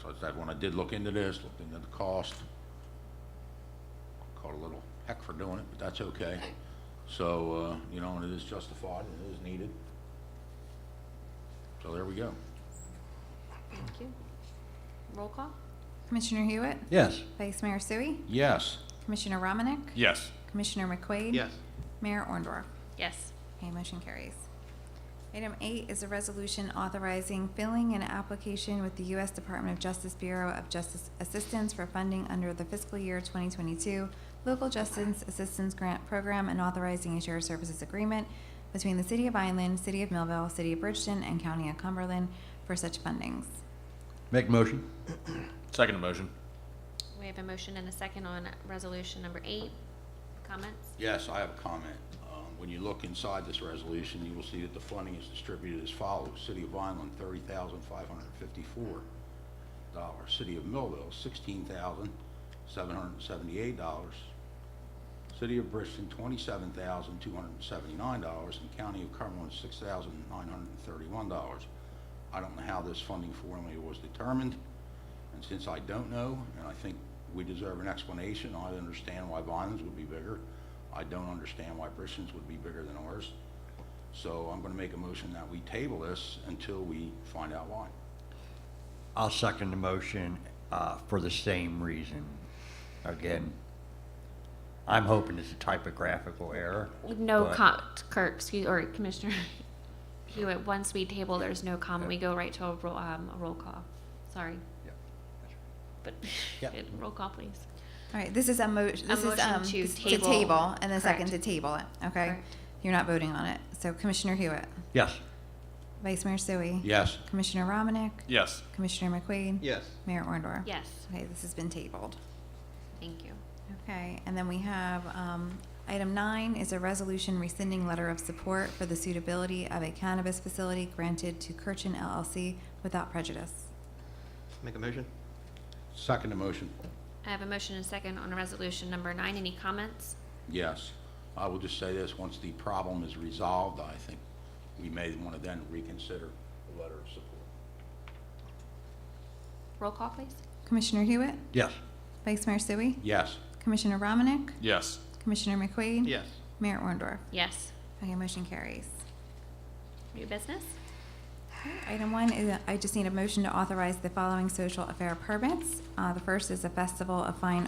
So it's that when I did look into this, looked into the cost, caught a little heck for doing it, but that's okay. So, you know, and it is justified and it is needed. So there we go. Thank you. Roll call? Commissioner Hewitt? Yes. Vice Mayor Sui? Yes. Commissioner Romanek? Yes. Commissioner McQuaid? Yes. Mayor Orndorff? Yes. Okay, motion carries. Item 8 is a resolution authorizing filling an application with the U.S. Department of Justice Bureau of Justice Assistance for funding under the fiscal year 2022 Local Justice Assistance Grant Program and authorizing a shared services agreement between the City of Vineland, City of Millville, City of Bridgeton, and County of Cumberland for such fundings. Make a motion. Second motion. We have a motion and a second on resolution number 8. Comments? Yes, I have a comment. When you look inside this resolution, you will see that the funding is distributed as follows. City of Vineland, $30,554. City of Millville, $16,778. City of Bridgeton, $27,279, and County of Cumberland, $6,931. I don't know how this funding formula was determined, and since I don't know, and I think we deserve an explanation, I understand why Vineland's would be bigger. I don't understand why Bridgeton's would be bigger than ours. So I'm going to make a motion that we table this until we find out why. I'll second the motion for the same reason. Again, I'm hoping it's a typographical error. No but- Kirk, excuse, or Commissioner Hewitt, once we table, there's no comment. We go right to a roll call. Sorry. Yeah, that's But, Yep. roll call, please. All right, this is a motion, this is, motion to this- table. and a second Correct. to table it, okay? Correct. You're not voting on it. So Commissioner Hewitt, Yes. Vice Mayor Sui? Yes. Commissioner Romanek? Yes. Commissioner McQuaid? Yes. Mayor Orndorff? Yes, Okay, this has been tabled. thank you. Okay, and then we have, item 9 is a resolution rescinding letter of support for the suitability of a cannabis facility granted to Kirchen LLC without prejudice. Make a motion? Second the motion. I have a motion and a second on resolution number 9. Any comments? Yes. I will just say this, once the problem is resolved, I think we may want to then reconsider the letter of support. Roll call, please. Commissioner Hewitt? Yes. Vice Mayor Sui? Yes. Commissioner Romanek? Yes. Commissioner McQuaid? Yes. Mayor Orndorff? Yes. Okay, motion carries. New business? Item 1 is, I just need a motion to authorize the following social affair permits. The first is a Festival of Fine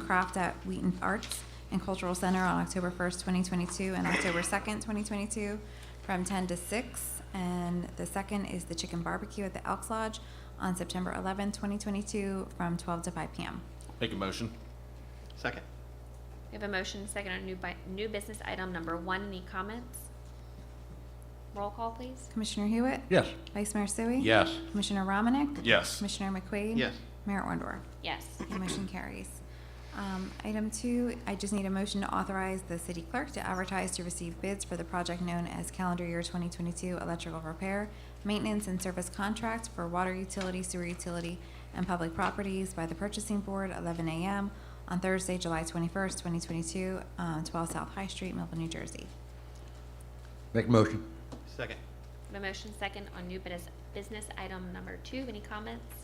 Craft at Wheaton Arts and Cultural Center on October 1st, 2022, and October 2nd, 2022, from 10 to 6. And the second is the Chicken Barbecue at the Elks Lodge on September 11th, 2022, from 12 to 5 p.m. Make a motion. Second. We have a motion and a second on new business item number 1. Any comments? Roll call, please. Commissioner Hewitt? Yes. Vice Mayor Sui? Yes. Commissioner Romanek? Yes. Commissioner McQuaid? Yes. Mayor Orndorff? Yes. The motion carries. Item 2, I just need a motion to authorize the city clerk to advertise to receive bids for the project known as calendar year 2022 electrical repair, maintenance, and service contract for water utility, sewer utility, and public properties by the purchasing board, 11 a.m. on Thursday, July 21st, 2022, 12 South High Street, Millville, New Jersey. Make a motion. Second. A motion second on new business item number 2. Any comments?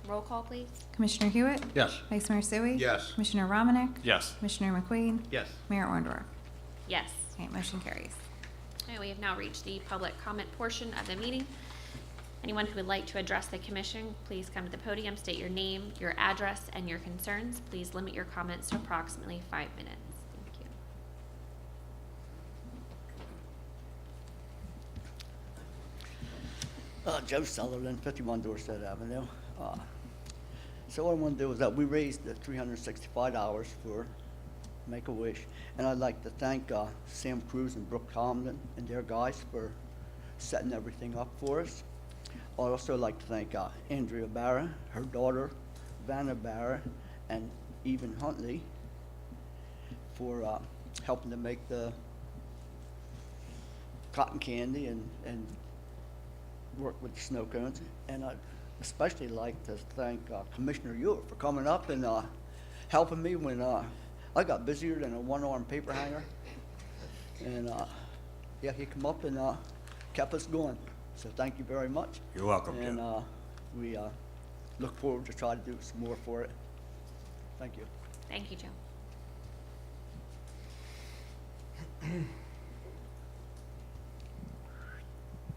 Roll call, please. Commissioner Hewitt? Yes. Vice Mayor Sui? Yes. Commissioner Romanek? Yes. Commissioner McQueen? Yes. Mayor Orndorff? Yes. Okay, motion carries. Okay, we have now reached the public comment portion of the meeting. Anyone who would like to address the commission, please come to the podium, state your name, your address, and your concerns. Please limit your comments to approximately 5 minutes. Thank you. Joe Sutherland, 51 Dorset Avenue. So what I want to do is that we raised the $365 for Make-A-Wish. And I'd like to thank Sam Cruz and Brooke Tomlin and their guys for setting everything up for us. I'd also like to thank Andrea Barra, her daughter, Vanna Barra, and Even Huntley for helping to make the cotton candy and work with the snow cones. And I'd especially like to thank Commissioner Ewart for coming up and helping me when I got busier than a one-armed paper hanger. And yeah, he come up and kept us going. So thank you very much. You're welcome, And Joe. we look forward to try to do some more for it. Thank you. Thank you, Joe.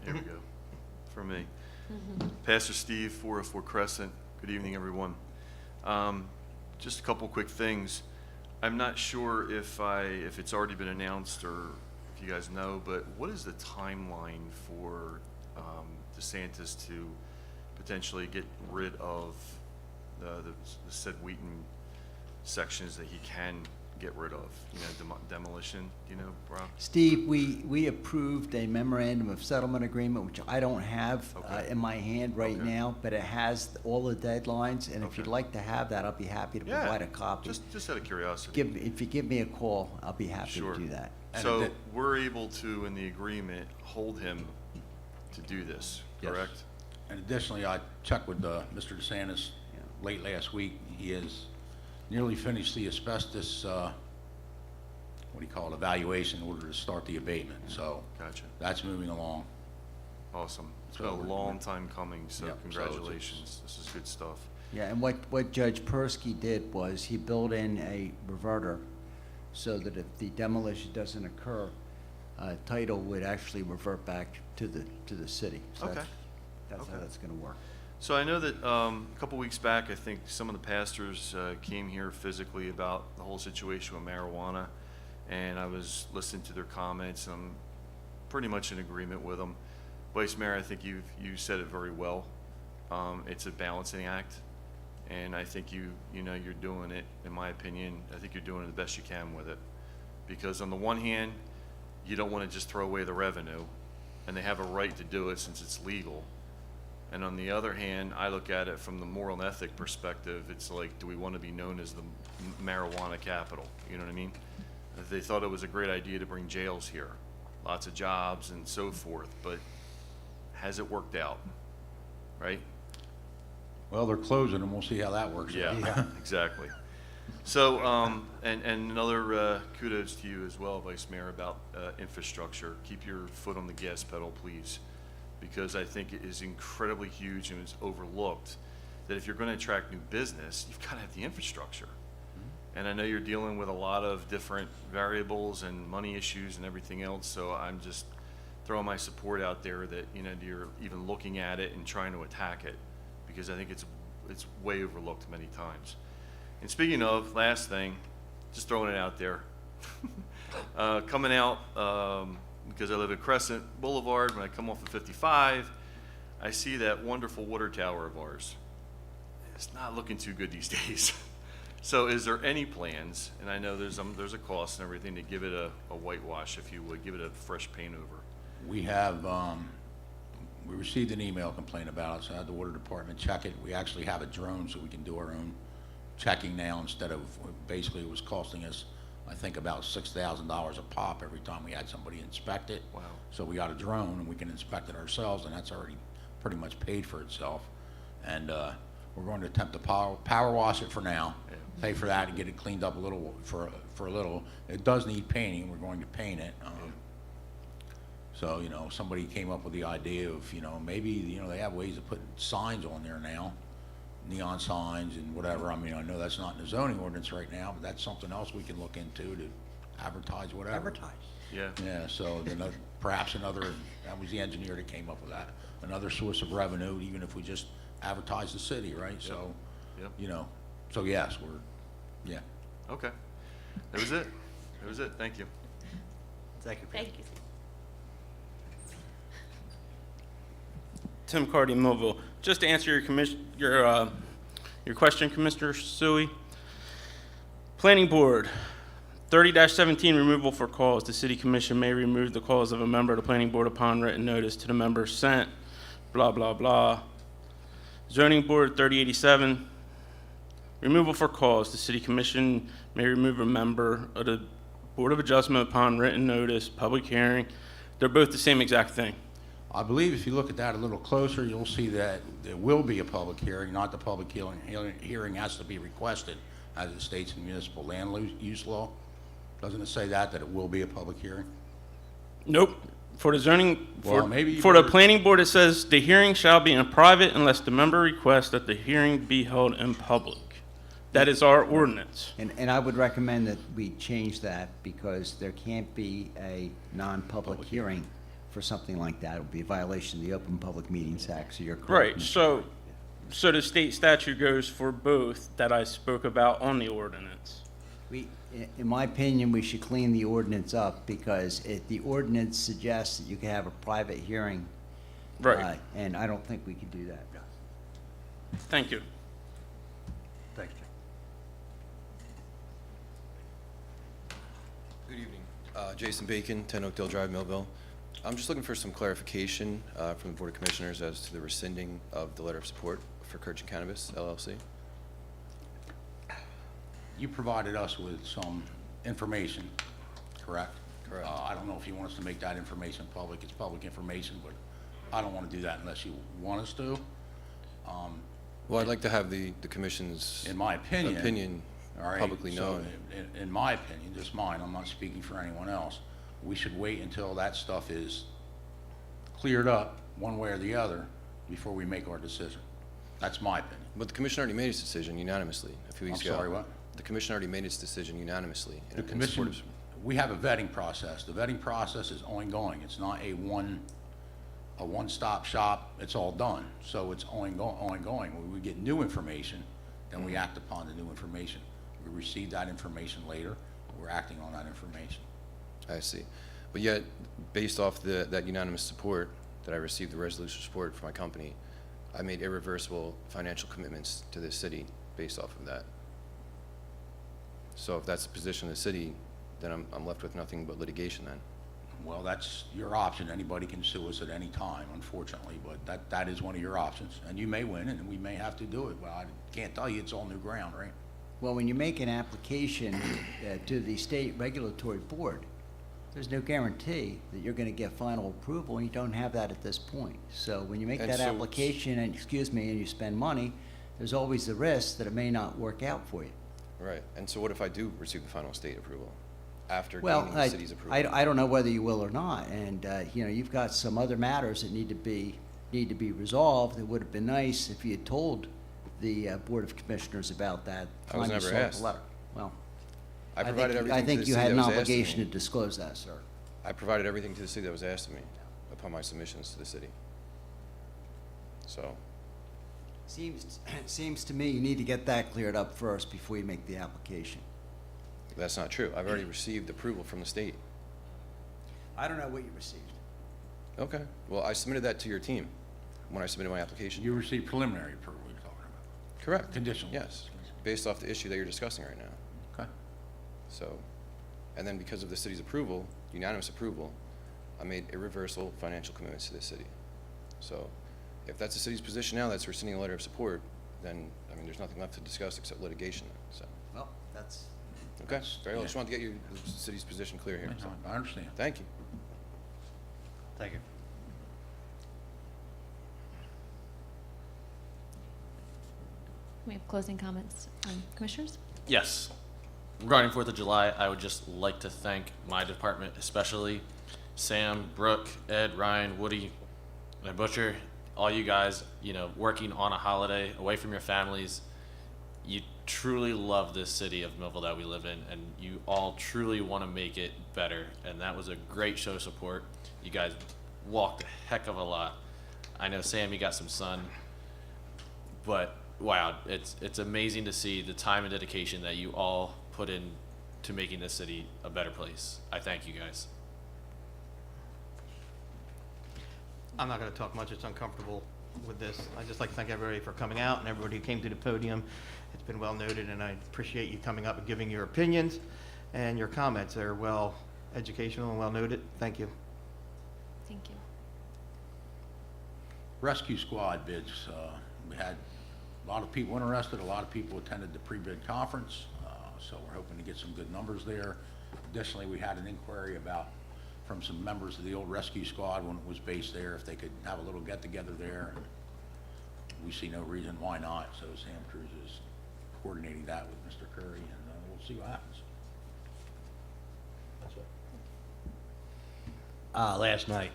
Here we go. For me. Pastor Steve, 404 Crescent. Good evening, everyone. Just a couple quick things. I'm not sure if it's already been announced or if you guys know, but what is the timeline for DeSantis to potentially get rid of the said Wheaton sections that he can get rid of? You know, demolition. You know, Rob? Steve, we approved a memorandum of settlement agreement, which I don't have Okay. in my hand right Okay. now, but it has all the deadlines, and if you'd Okay. like to have that, I'll be happy to Yeah. provide a copy. Just out of curiosity. If you give me a call, I'll be happy Sure. to do that. And So it- we're able to, in the agreement, hold him to do this, Yes. correct? And additionally, I checked with Mr. DeSantis late last week. He has nearly finished the asbestos, what do you call it, evaluation in order to start the abatement. So Gotcha. that's moving along. Awesome. It's So been a we're- long time coming, so Yep, so it's- congratulations. This is good stuff. Yeah, and what Judge Persky did was he built in a reverter so that if the demolition doesn't occur, title would actually revert back to the city. So Okay. That's how Okay. that's gonna work. So I know that a couple weeks back, I think some of the pastors came here physically about the whole situation with marijuana, and I was listening to their comments, and I'm pretty much in agreement with them. Vice Mayor, I think you said it very well. It's a balancing act, and I think you're doing it, in my opinion, I think you're doing the best you can with it. Because on the one hand, you don't want to just throw away the revenue, and they have a right to do it since it's legal. And on the other hand, I look at it from the moral and ethic perspective. It's like, do we want to be known as the marijuana capital? You know what I mean? They thought it was a great idea to bring jails here, lots of jobs and so forth, but has it worked out? Right? Well, they're closing, and we'll see how that works. Yeah, exactly. So, and another kudos to you as well, Vice Mayor, about infrastructure. Keep your foot on the gas pedal, please, because I think it is incredibly huge and it's overlooked that if you're going to attract new business, you've got to have the infrastructure. And I know you're dealing with a lot of different variables and money issues and everything else, so I'm just throwing my support out there that, you're even looking at it and trying to attack it, because I think it's way overlooked many times. And speaking of, last thing, just throwing it out there, coming out, because I live at Crescent Boulevard, when I come off of 55, I see that wonderful water tower of ours. It's not looking too good these days. So is there any plans, and I know there's a cost and everything, to give it a whitewash, if you would, give it a fresh paint over? We have, we received an email complaint about it, so I had the water department check it. We actually have a drone, so we can do our own checking now instead of, basically it was costing us, I think, about $6,000 a pop every time we had somebody inspect it. Wow. So we got a drone and we can inspect it ourselves, and that's already pretty much paid for itself. And we're going to attempt to power wash it for now, Yeah. pay for that and get it cleaned up a little for a little. It does need painting. We're going to paint it. So, somebody came up with the idea of, maybe, they have ways of putting signs on there now, neon signs and whatever. I mean, I know that's not in the zoning ordinance right now, but that's something else we can look into to advertise whatever. Advertise. Yeah. Yeah, so then perhaps another, that was the engineer that came up with that, another source of revenue, even if we just advertise the city, right? So, Yep. So yes, yeah. Okay. That was it. Thank you. Thank you. Thank you. Tim Cardy, Millville. Just to answer your question, Commissioner Sui. Planning Board, 30-17, removal for cause. The city commission may remove the cause of a member of the planning board upon written notice to the member sent, blah, blah, blah. Zoning board, 3087, removal for cause. The city commission may remove a member of the board of adjustment upon written notice, public hearing. They're both the same exact thing. I believe if you look at that a little closer, you'll see that there will be a public hearing, not the public hearing has to be requested as it states in municipal land use law. Doesn't it say that it will be a public hearing? Nope. For the zoning, Well, maybe you for the better- planning board, it says the hearing shall be in private unless the member requests that the hearing be held in public. That is our ordinance. And I would recommend that we change that because there can't be a non-public hearing for something like that. It would be a violation of the Open Public Meetings Act, so you're correct. Right, so the state statute goes for both that I spoke about on the ordinance. In my opinion, we should clean the ordinance up because the ordinance suggests that you can have a private hearing. Right. And I don't think we can do that. Thank you. Thanks, Jim. Good evening. Jason Bacon, 10 Oakdale Drive, Millville. I'm just looking for some clarification from the Board of Commissioners as to the rescinding of the letter of support for Kirchen Cannabis LLC. You provided us with some information, correct? Correct. I don't know if you want us to make that information public. It's public information, but I don't want to do that unless you want us to. Well, I'd like to have the Commission's In my opinion. All right, publicly so known. in my opinion, just mine, I'm not speaking for anyone else, we should wait until that stuff is cleared up, one way or the other, before we make our decision. That's my opinion. But the Commission already made its decision unanimously a few weeks I'm ago. sorry, what? The Commission already made its decision unanimously. The commission, we have a vetting process. The vetting process is ongoing. It's not a one-stop shop, it's all done. So it's ongoing. When we get new information, then we act upon the new information. We receive that information later, we're acting on that information. I see. But yet, based off that unanimous support that I received, the resolution support for my company, I made irreversible financial commitments to this city based off of that. So if that's the position of the city, then I'm left with nothing but litigation then. Well, that's your option. Anybody can sue us at any time, unfortunately, but that is one of your options. And you may win it, and we may have to do it. Well, I can't tell you it's all new ground, right? Well, when you make an application to the state regulatory board, there's no guarantee that you're going to get final approval, and you don't have that at this point. So when you make And that so- application, and you spend money, there's always the risk that it may not work out for you. Right. And so what if I do receive the final state approval after Well, gaining the city's approval? I don't know whether you will or not, and, you've got some other matters that need to be resolved. It would have been nice if you had told the Board of Commissioners about that. I was time you never saw the asked. letter. Well, I provided everything I to think the you city had that an was asked of obligation me. to disclose that, sir. I provided everything to the city that was asked of me upon my submissions to the city. So, Seems to me you need to get that cleared up first before you make the application. that's not true. I've already received approval from the state. I don't know what you received. Okay. Well, I submitted that to your team when I submitted my application. You received preliminary approval, you're talking about. Correct. Conditional. Yes, based off the issue that you're discussing right now. Okay. So, and then because of the city's approval, unanimous approval, I made irreversible financial commitments to the city. So, if that's the city's position now, that's rescinding a letter of support, then, I mean, there's nothing left to discuss except litigation, so. Well, that's. Okay, very well. yeah. Just wanted to get the city's position clear here, so. I understand. Thank you. Thank you. We have closing comments. Commissioners? Yes. Regarding 4th of July, I would just like to thank my department, especially Sam, Brooke, Ed, Ryan, Woody, and Butcher, all you guys, working on a holiday away from your families. You truly love this city of Millville that we live in, and you all truly want to make it better. And that was a great show of support. You guys walked a heck of a lot. I know, Sam, you got some sun, but wow, it's amazing to see the time and dedication that you all put in to making this city a better place. I thank you guys. I'm not going to talk much. It's uncomfortable with this. I'd just like to thank everybody for coming out and everybody who came to the podium. It's been well noted, and I appreciate you coming up and giving your opinions. and your comments. They're well educational and well noted. Thank you. Thank you. Rescue squad bids, we had a lot of people interested, a lot of people attended the pre-bid conference, so we're hoping to get some good numbers there. Additionally, we had an inquiry from some members of the old rescue squad when it was based there, if they could have a little get-together there, and we see no reason why not, so Sam Cruz is coordinating that with Mr. Curry, and we'll see what happens. That's it. Last night,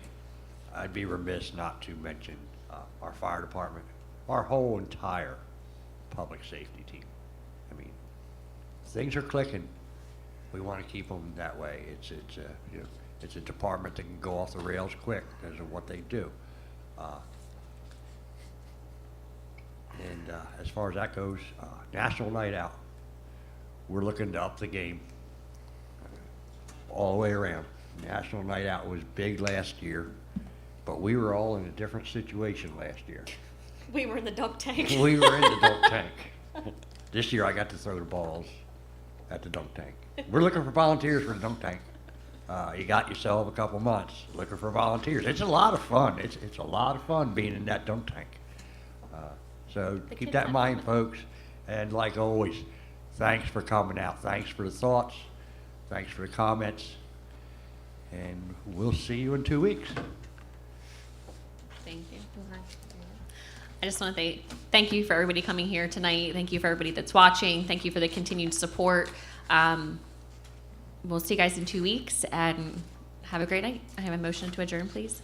I'd be remiss not to mention our fire department, our whole entire public safety team. I mean, things are clicking. We want to keep them that way. It's a department that can go off the rails quick because of what they do. As far as that goes, National Night Out, we're looking to up the game all the way around. National Night Out was big last year, but we were all in a different situation last year. We were in the dunk tank. We were in the dunk tank. This year I got to throw the balls at the dunk tank. We're looking for volunteers for the dunk tank. You got yourself a couple months looking for volunteers. It's a lot of fun. It's a lot of fun being in that dunk tank. So The keep kids that have in mind, fun. folks. And like always, thanks for coming out. Thanks for the thoughts. Thanks for the comments. And we'll see you in 2 weeks. Thank you. I just want to say thank you for everybody coming here tonight. Thank you for everybody that's watching. Thank you for the continued support. We'll see you guys in 2 weeks, and have a great night. I have a motion to adjourn, please.